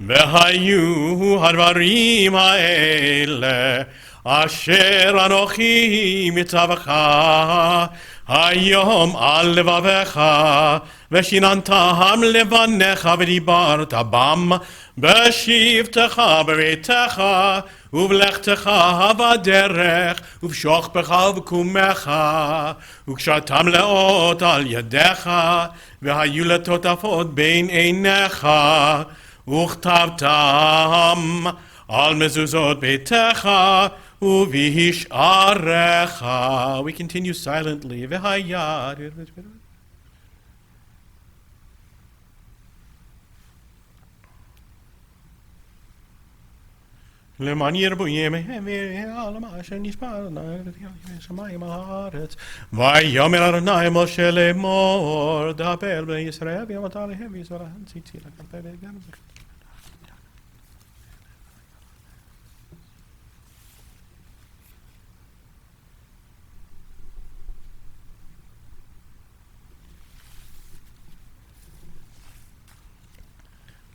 והיו הדברים האלה אשר אנוכי מצווך היום על לבביך, ושיננתם לבניך ודיברת בם בשבתך בביתך ובלכתך בדרך ובשוכבך ובקומך, וקשרתם לאות על ידיך והיו לטוטפות בין עיניך, וכתבתם על מזוזות ביתך ובשעריך. We continue silently. והיה למען ירבו ימיהם ועלם אשר נשבע שמיים על הארץ. ויאמר אדוני משה לאמור, דבר בני ישראל ואמרת עליהם ויזרעם ציצי לכלפי וגם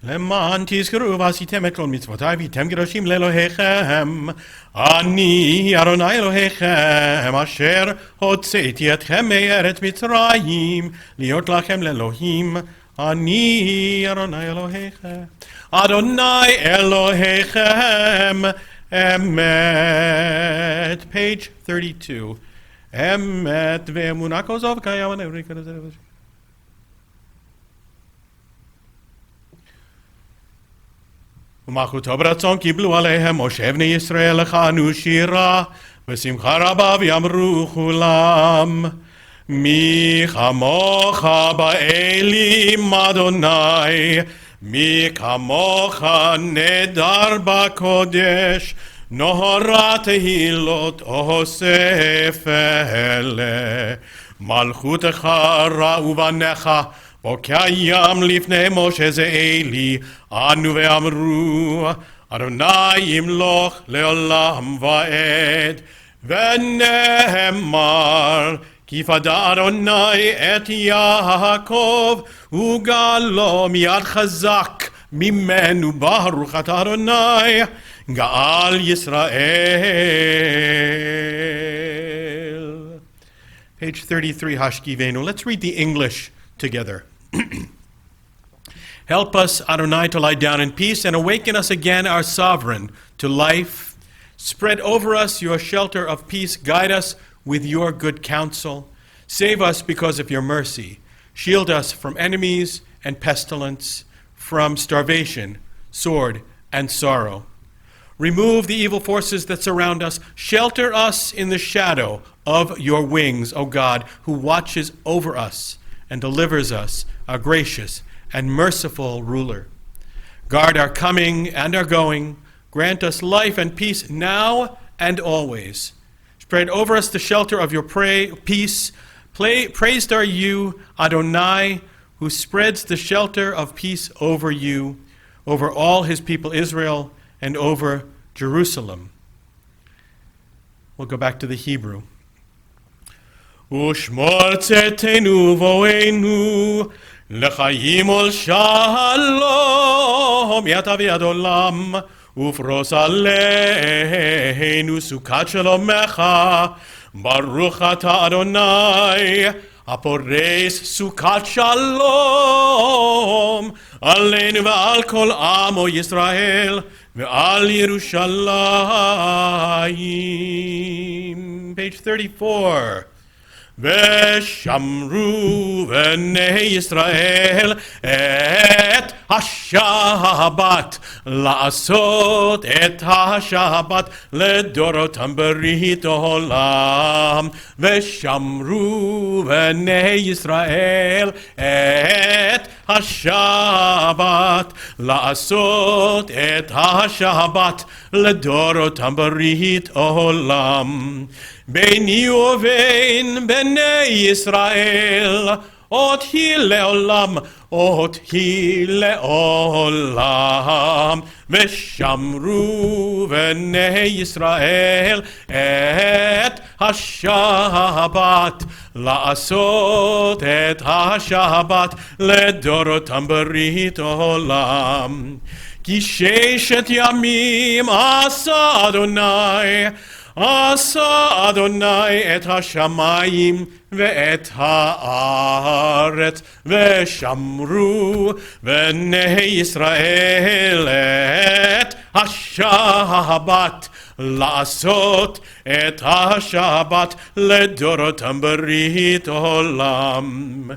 למען תזכרו ועשיתם את כל מצוותיי והייתם קדושים לאלוהיכם. אני אדוני אלוהיכם אשר הוצאתי אתכם מארץ מצרים להיות לכם לאלוהים. אני אדוני אלוהיכם. אדוני אלוהיכם אמת. Page 32. אמת ואמונה כוזב קיים הנברי כזה. ומלכותו ברצון קיבלו עליהם משה בני ישראל לכנו שירה בשמחה רבה ויאמרו כולם, מי כמוך באלים אדוני, מי כמוך נדר בקודש, נהרה תהילות אוסף אלה. מלכותך ראו בניך וקיים לפני משה זה אלי, אנו ואמרו, אדוני ימלוך לעולם ועד. ונאמר, כי פדה אדוני את יעקב, וגאלו מיד חזק ממנו, ברוך אתה אדוני גאל ישראל. Page 33, Hashkivenu. Let's read the English together. Help us, Adonai, to lie down in peace and awaken us again, our sovereign, to life. Spread over us your shelter of peace. Guide us with your good counsel. Save us because of your mercy. Shield us from enemies and pestilence, from starvation, sword, and sorrow. Remove the evil forces that surround us. Shelter us in the shadow of your wings, O God, who watches over us and delivers us, our gracious and merciful ruler. Guard our coming and our going. Grant us life and peace now and always. Spread over us the shelter of your peace. Praised are you, Adonai, who spreads the shelter of peace over you, over all his people Israel, and over Jerusalem. We'll go back to the Hebrew. Ushmor tzetenu voenu, lechayim ol shalom, yata v'yad olam, ufros aleinu sukat shalomecha, baruch ata Adonai, הפורס סוכת שלום עלינו ועל כל עמו ישראל ועל ירושלים. Page 34. ושמרו בני ישראל את השבת, לעשות את השבת לדורותם ברית עולם. ושמרו בני ישראל את השבת, לעשות את השבת לדורותם ברית עולם. ביני ובין בני ישראל אות היא לעולם, אות היא לעולם. ושמרו בני ישראל את השבת, לעשות את השבת לדורותם ברית עולם. כי ששת ימים עשה אדוני את השמיים ואת הארץ, ושמרו בני ישראל את השבת, לעשות את השבת לדורותם ברית עולם.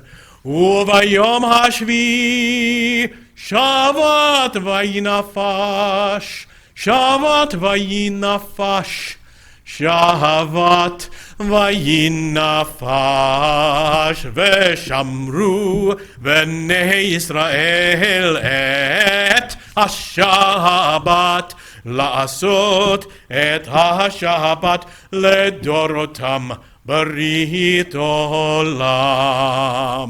וביום השביעי שבת וינפש, שבת וינפש, שבת וינפש. ושמרו בני ישראל את השבת, לעשות את השבת לדורותם ברית עולם.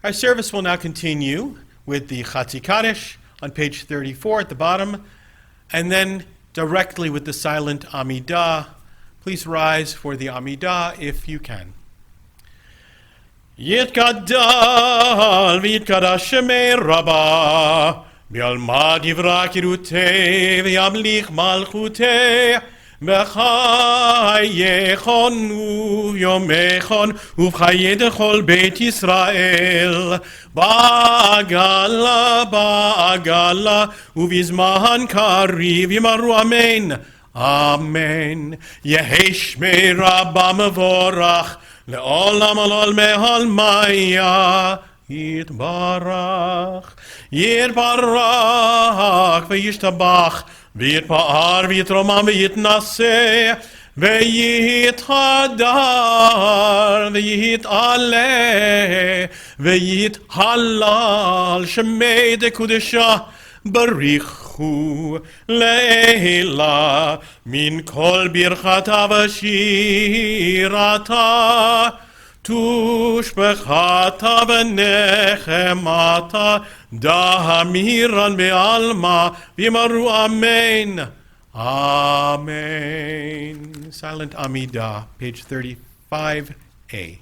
Our service will now continue with the Chatzi Kaddish on page 34 at the bottom, and then directly with the silent Amidah. Please rise for the Amidah if you can. Yitgadal v'yitgadash shemei Rabbah, bi'alma divra kirutei v'yamlich malchutei, בחייכון וביומכון ובחיי דכל בית ישראל, בעגלה ובזמן קריב יאמרו אמן אמן. יהי שמי רבה מבורך לעולם עולמי עולמיה. יתברך וישתבח ויתפאר ויתרומם ויתנשא ויתהדר ויתעלה ויתהלל שמי דקודשה בריחו לעילה מן כל ברכתה ושירתה תושבחתה ונחמתה דהמירן בעלמא ויאמרו אמן amen. Silent Amidah, page 35a.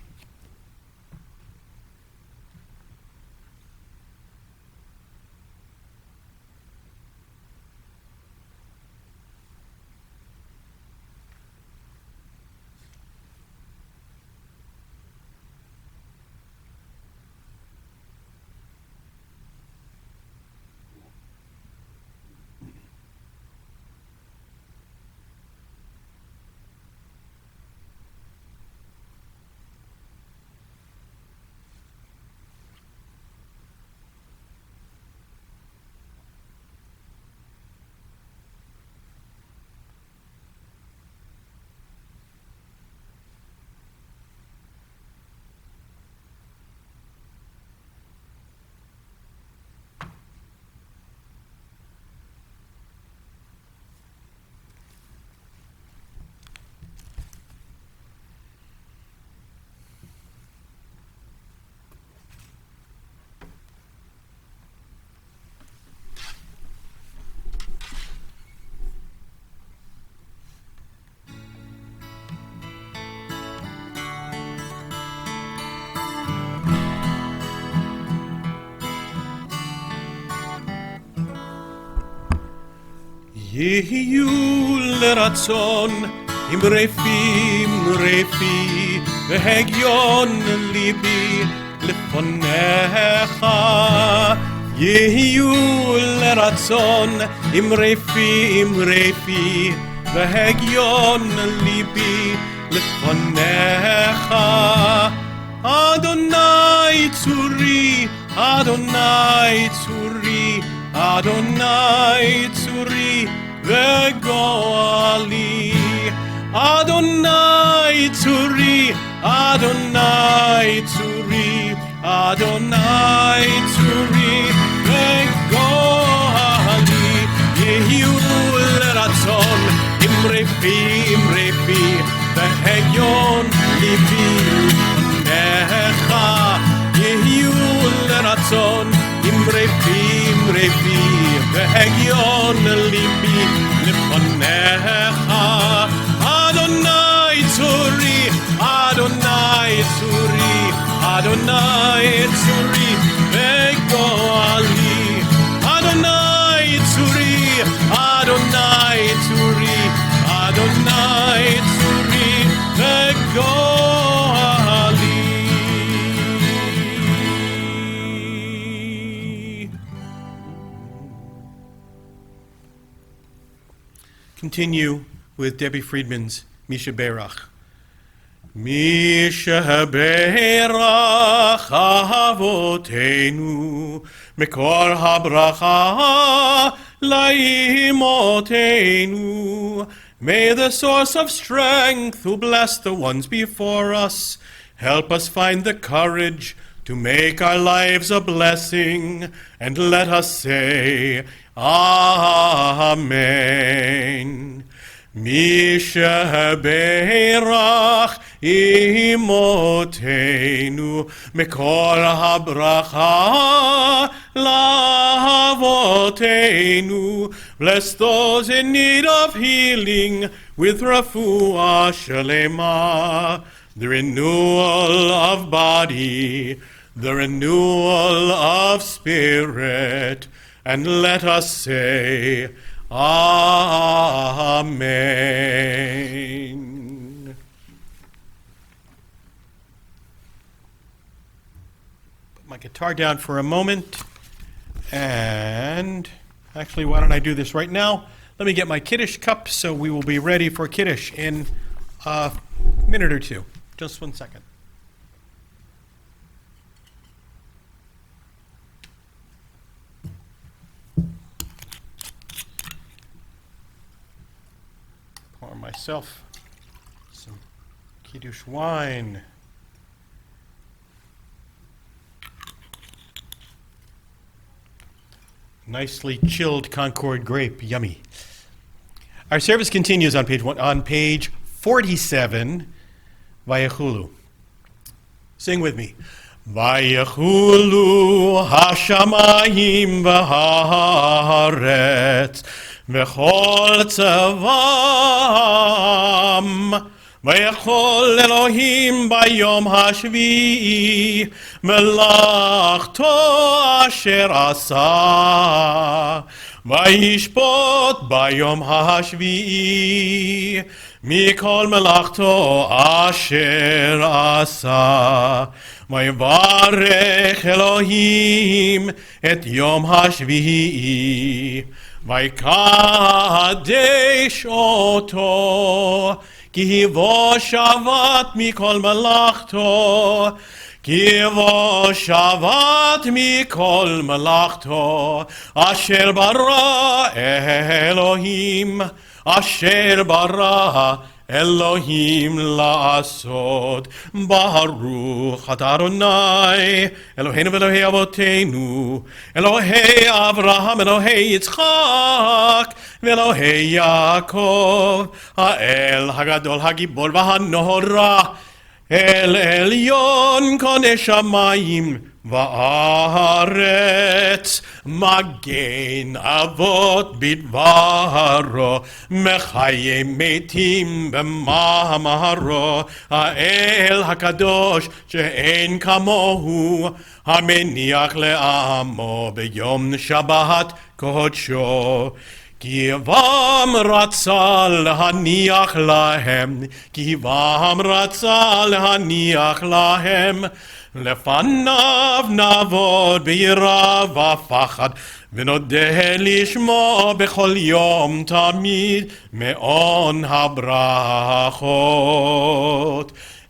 יהיו לרצון אמרי פי והגיון ליבי לפניך. יהיו לרצון אמרי פי והגיון ליבי לפניך. אדוני צורי, אדוני צורי, אדוני צורי וגואלי. אדוני צורי, אדוני צורי, אדוני צורי וגואלי. יהיו לרצון אמרי פי והגיון ליבי לפניך. יהיו לרצון אמרי פי והגיון ליבי לפניך. אדוני צורי, אדוני צורי, אדוני צורי וגואלי. אדוני צורי, אדוני צורי, אדוני צורי וגואלי. Continue with Debbie Friedman's Misha Berach. Misha Berach Avotenu Mekor HaBracha Laimotenu. May the source of strength who bless the ones before us help us find the courage to make our lives a blessing, and let us say Amen. Misha Berach imotenu mekor habracha lavotenu. Bless those in need of healing with refuah shalema, the renewal of body, the renewal of spirit, and let us say Amen. Put my guitar down for a moment, and actually, why don't I do this right now? Let me get my Kiddush cup so we will be ready for Kiddush in a minute or two. Just 1 second. Pour myself some Kiddush wine. Nicely chilled Concord grape, yummy. Our service continues on page 47, Vayechulu. Sing with me. Vayechulu hashamayim v'haaretz v'chol tzavam. Vayechol Elohim bayom hashvi'i melachto asher asa. Vayishpot bayom hashvi'i mikol melachto asher asa. Vayivarech Elohim et yom hashvi'i vayikadesh oto. Ki vo shavat mikol melachto, ki vo shavat mikol melachto, asher bara Elohim, asher bara Elohim la'asod. Baruch atah Adonai, Eloheinu v'Elohei avoteinu, Elohei Avraham, Elohei Yitzchak, v'Elohei Yaakov, ha'el hagadol hagibor v'hanora, el elyon koneh shamayim va'aretz, magen avot bidvaro, mechaye metim b'mamaro, ha'el hakadosh she'en kamohu, hameniach le'amo b'yom Shabbat kodsho. Kivam רצה להניח להם, kivam רצה להניח להם, לפניו נעבוד ביראה ופחד, ונודה לשמו בכל יום תמיד מעון הברכות.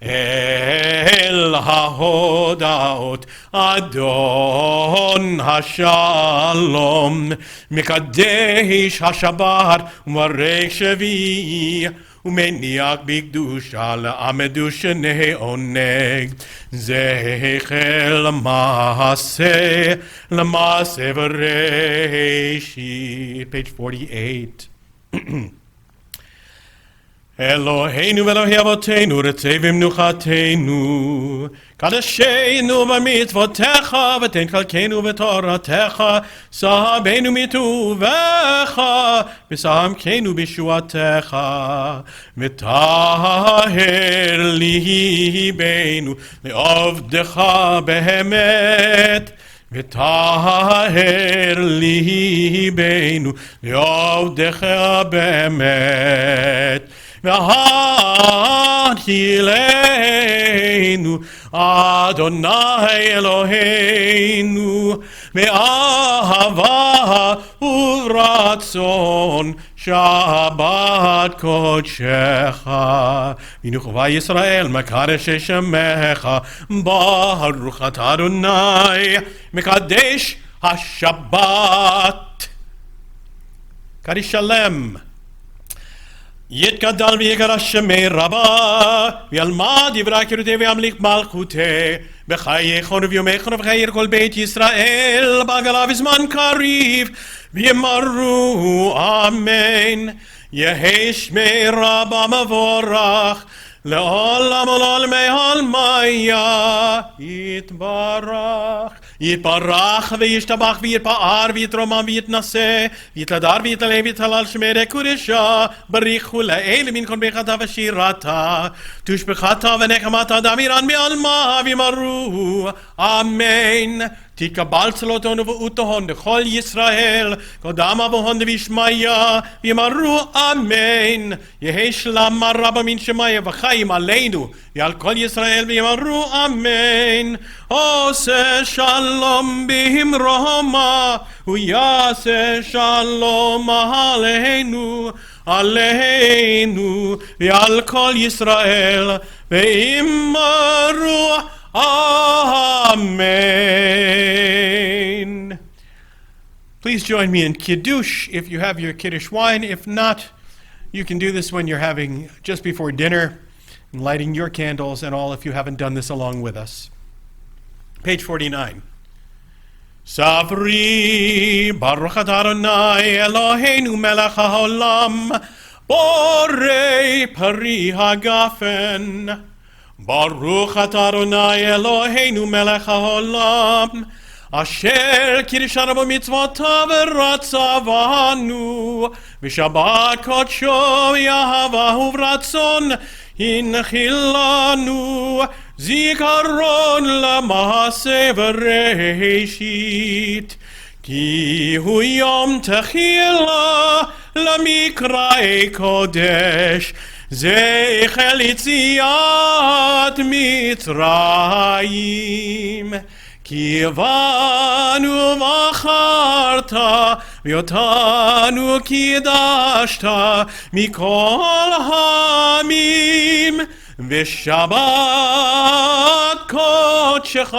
אל ההודעות אדון השלום, מקדש השבת ומברך שביעי, ומניח בקדושה לעמדו שני עונג, זכר למעשה בראשית. Page 48. אלוהינו ואלוהי אבותינו, רצה במנוחתנו, קדשנו במצוותיך, ותן חלקנו בתורתך, סהבנו מטובך, ושמחנו בישועתך, וטהר ליבנו לעבדך באמת, וטהר ליבנו לעבדך באמת. והנחילנו אדוני אלוהינו מאהבה ורצון שבת קודשך. ונכבה ישראל מקדש שמך, ברוך אתה אדוני מקדש השבת. קדיש שלם. יתגדל ויקרא שמי רבה, וילמד דברי קירותי וימליך מלכותי, בחייכון וביומכון ובחיי כל בית ישראל, בעגלה בזמן קריב, ויאמרו אמן. יהי שמי רבה מבורך, לעולם ולעולמי עלמיה יתברך. יתברך וישתבח ויתפאר ויתרומם ויתנשא ויתהדר ויתעלה ויתהלל שמי קודשה, בריחו לאל מן קודשך ושירתה, תשבחת ונחמת דמירן בעלמה, ויאמרו אמן. תקבל צלותינו ואותהון לכל ישראל, קודם אבוהון וישמעיה, ויאמרו אמן. יהי שלמה רבה מן שמיה וחיים עלינו ועל כל ישראל, ויאמרו אמן. עושה שלום במרומה, ויעשה שלום עלינו ועל כל ישראל, ויאמרו Amen. Please join me in Kiddush if you have your Kiddush wine. If not, you can do this when you're having just before dinner and lighting your candles and all if you haven't done this along with us. Page 49. Savri Baruch Adonai Eloheinu melech haolam, borei pari hagafen. Baruch atah Adonai Eloheinu melech haolam, asher kirishanu b'mitzvotav v'ratzavanu, v'shabbat kodsho v'yahavahu v'ratzon hinchilanu, zikaron lama'aseh v'reishit, ki hu yom techila lamikra'ei kodesh, זכר ליציאת מצרים, כי הבנו בחרת ואותנו קידשת מכל העמים, ושבת קודשך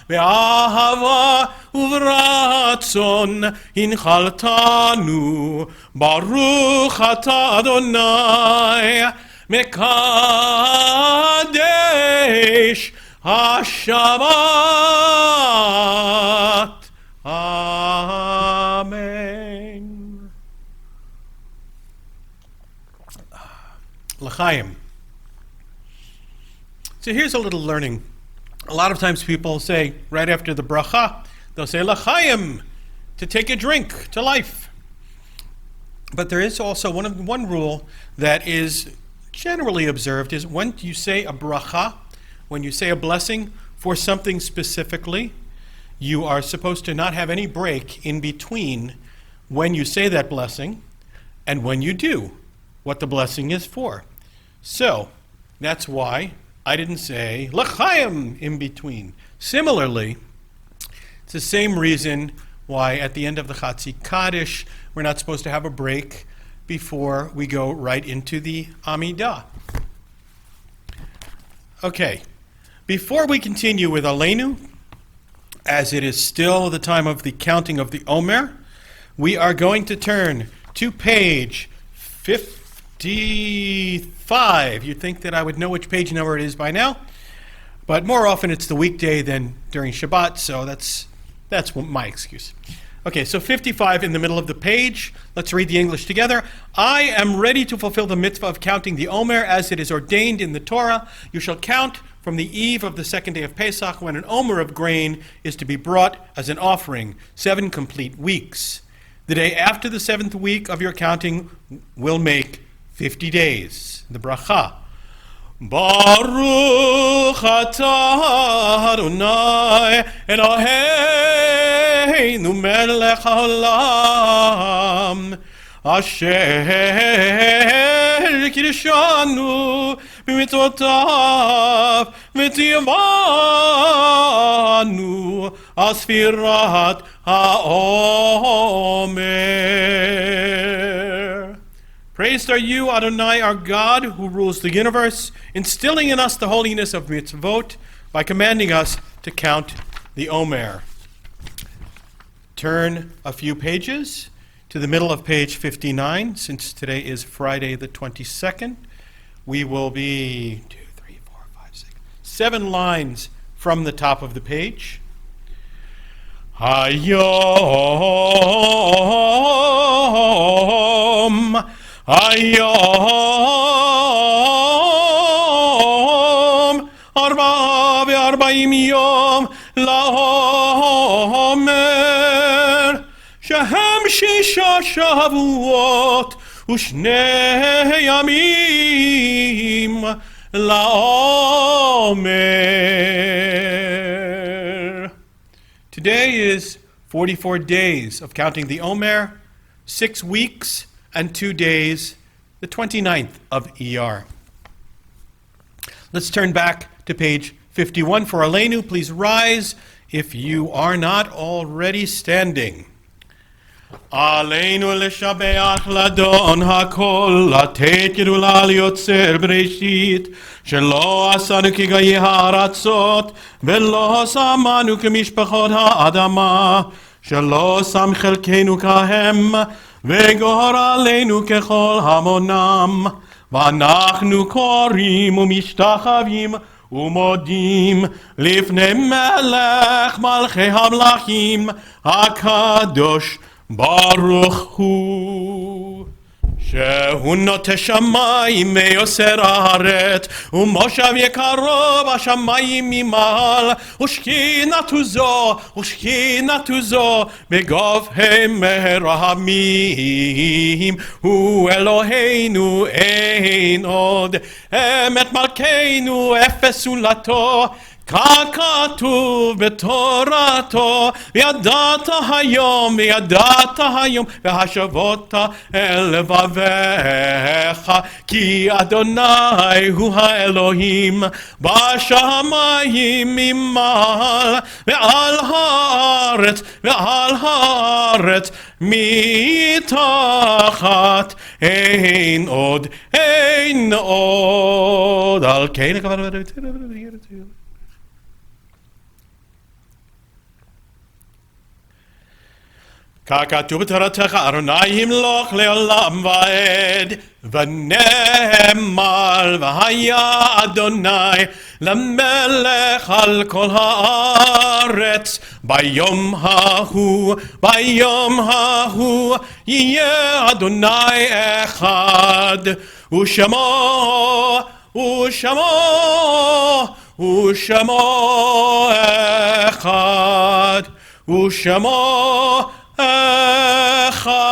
באהבה וברצון הנחלתנו. ברוך אתה אדוני מקדש השבת. Amen. L'chaim. So here's a little learning. A lot of times people say, right after the bracha, they'll say, L'chaim, to take a drink to life. But there is also one rule that is generally observed is when you say a bracha, when you say a blessing for something specifically, you are supposed to not have any break in between when you say that blessing and when you do what the blessing is for. So that's why I didn't say l'chaim in between. Similarly, it's the same reason why at the end of the Chatzi Kaddish we're not supposed to have a break before we go right into the Amidah. Okay, before we continue with Aleinu, as it is still the time of the counting of the Omer, we are going to turn to page 55. You'd think that I would know which page number it is by now, but more often it's the weekday than during Shabbat, so that's my excuse. Okay, so 55 in the middle of the page. Let's read the English together. I am ready to fulfill the mitzvah of counting the Omer as it is ordained in the Torah. You shall count from the eve of the second day of Pesach when an Omer of grain is to be brought as an offering, 7 complete weeks. The day after the 7th week of your counting will make 50 days. The bracha. Baruch atah Adonai Eloheinu melech haolam asher kiddushanu b'mitzvotav v'tzivanu asfirat ha'omer. Praised are you, Adonai, our God, who rules the universe, instilling in us the holiness of mitzvot by commanding us to count the Omer. Turn a few pages to the middle of page 59, since today is Friday the 22nd. We will be 7 lines from the top of the page. Hayom Hayom Arba ve'arba'im yom la'omer Shehem shisha shavuot u'shnei yamim la'omer. Today is 44 days of counting the Omer, 6 weeks and 2 days, the 29th of Iyar. Let's turn back to page 51 for Aleinu. Please rise if you are not already standing. Aleinu לשבח לאדון הכל, לתת גדולה ליוצר בראשית, שלא עשנו כגויי הארצות, ולא שמנו כמשפחות האדמה, שלא שם חלקנו כהם, וגורלנו ככל המונם, ואנחנו קוראים ומשתחווים ומודים לפני מלך מלכי המלכים הקדוש ברוך הוא. שהוא נוטה שמיים מיוסר הארץ, ומושב יקרו בשמיים ממעל, ושכינתו זו בגובה מרחמים. הוא אלוהינו אין עוד, אמת מלכנו אפס זולתו, ככתוב בתורתו, וידעת היום והשבות אל לבביך, כי אדוני הוא האלוהים בשמיים ממעל, ועל הארץ מתחת, אין עוד על כן ככתוב בתורתך, אדוני ימלוך לעולם ועד, ונאמר והיה אדוני למלך על כל הארץ. ביום ההוא יהיה אדוני אחד, ושמו אחד, ושמו echad.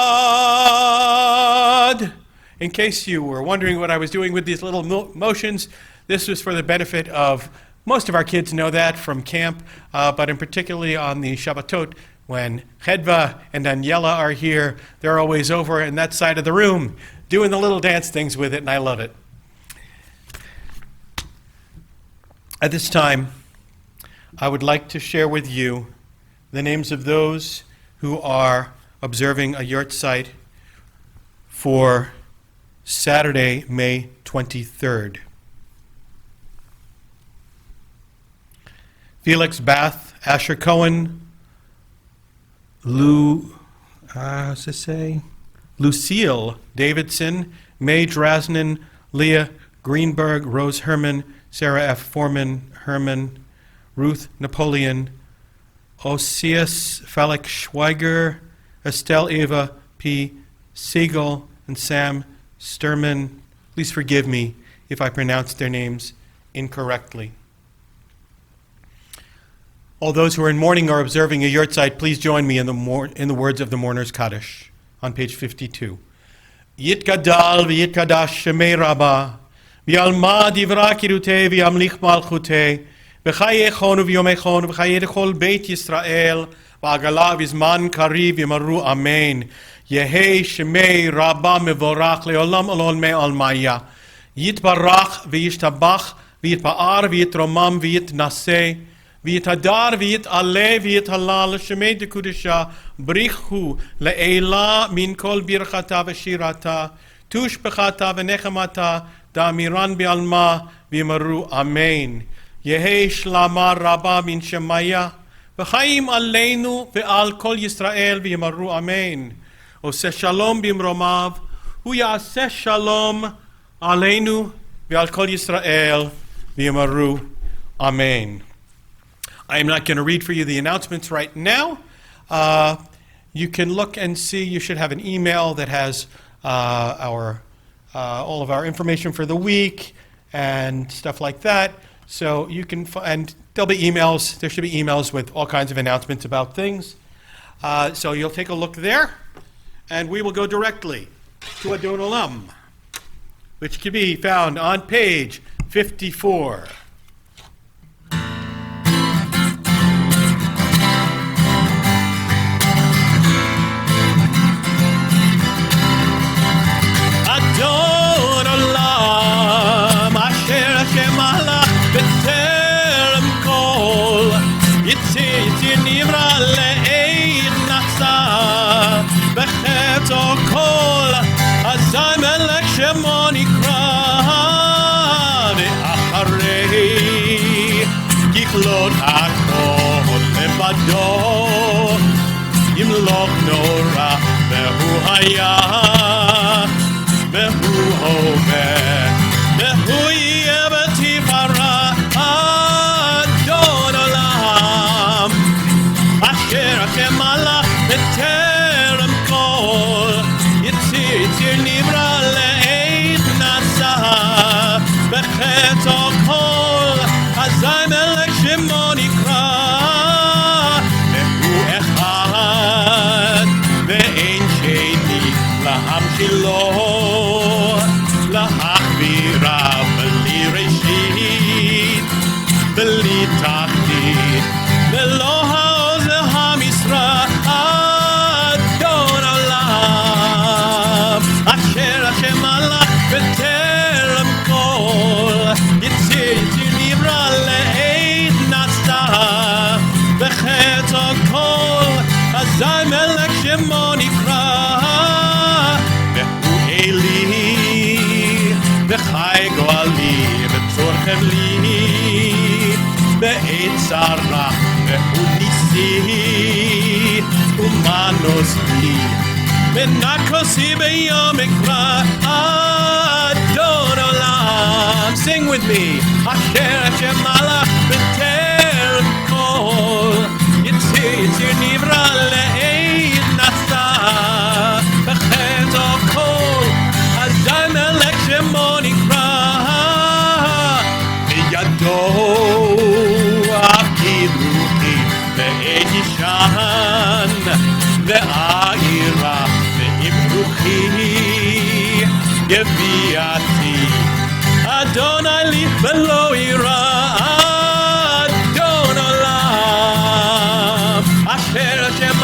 In case you were wondering what I was doing with these little motions, this was for the benefit of most of our kids know that from camp, but in particularly on the Shabbatot When Chedva and Daniela are here, they're always over in that side of the room doing the little dance things with it, and I love it. At this time, I would like to share with you the names of those who are observing a yahrzeit for Saturday, May 23rd. Felix Bath, Asher Cohen, Lucille Davidson, Mae Drasnin, Leah Greenberg, Rose Herman, Sarah F. Foreman, Herman, Ruth Napoleon, Osias Falek Schweiger, Estelle Eva P. Siegel, and Sam Sturman. Please forgive me if I pronounce their names incorrectly. All those who are in mourning or observing a yahrzeit, please join me in the words of the Mourner's Kaddish on page 52. Yitgadal v'yitkadash shemei Rabbah, v'yalma divra kirutei v'yamlich malchutei, v'chaye echonu v'yom echonu v'chaye dechol beit Yisrael, v'agala v'zman kariv v'yamaru amen. Yehei shemei Rabbah mevorach le'olam olol me'almaya. Yitbarach v'yishtabach v'yitpa'ar v'yitromam v'yitnaseh. ויתהדר ויתעלה ויתהלל שמי דקודשה בריחו לעילה מן כל ברכתה ושירתה תושבחתה ונחמתה דאמירן בעלמה ויאמרו אמן. יהי שלמה רבה מן שמיה וחיים עלינו ועל כל ישראל ויאמרו אמן. עושה שלום במרומיו הוא יעשה שלום עלינו ועל כל ישראל ויאמרו אמן. I'm not going to read for you the announcements right now. You can look and see. You should have an email that has all of our information for the week and stuff like that. So you can, and there'll be emails. There should be emails with all kinds of announcements about things. So you'll take a look there, and we will go directly to Adon Olam, which can be found on page 54. יכלות הכל לבדו, ימלוך נורא, והוא היה, והוא הווה, והוא יהיה בתפארה, אדון עולם, אשר השם מלך בטרם כל, יציר נברא לעת נשא, בחטא כל, אזי מלך שמו נקרא, והוא אחד, ואין שני להמשילו, להחבירה בלי ראשית, בלי תחתית, ולא העוז המשרה, אדון עולם, אשר השם מלך בטרם כל, יציר נברא לעת נשא, בחטא כל, אזי מלך שמו נקרא, והוא אלי, וחי גואלי, וצור חבלי, בעת צרה, והוא ניסי, ומנוס לי, ונקוסי ביום אקרא, אדון עולם. Sing with me. אשר השם מלך בטרם כל, יציר נברא לעת נשא, בחטא כל, אזי מלך שמו נקרא, בידו הפקיד רוחי בעת ישן, ואירה ועם רוחי יביאתי, אדוני לי ולא אירא, אדון עולם, אשר השם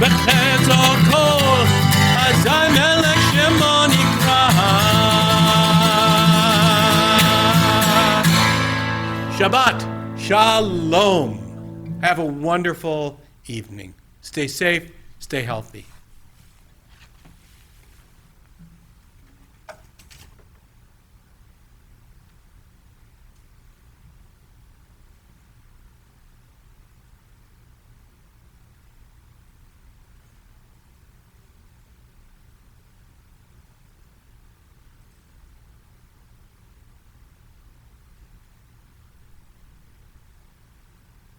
בחצו כל אזי מלך שמו נקרא. Shabbat Shalom. Have a wonderful evening. Stay safe, stay healthy.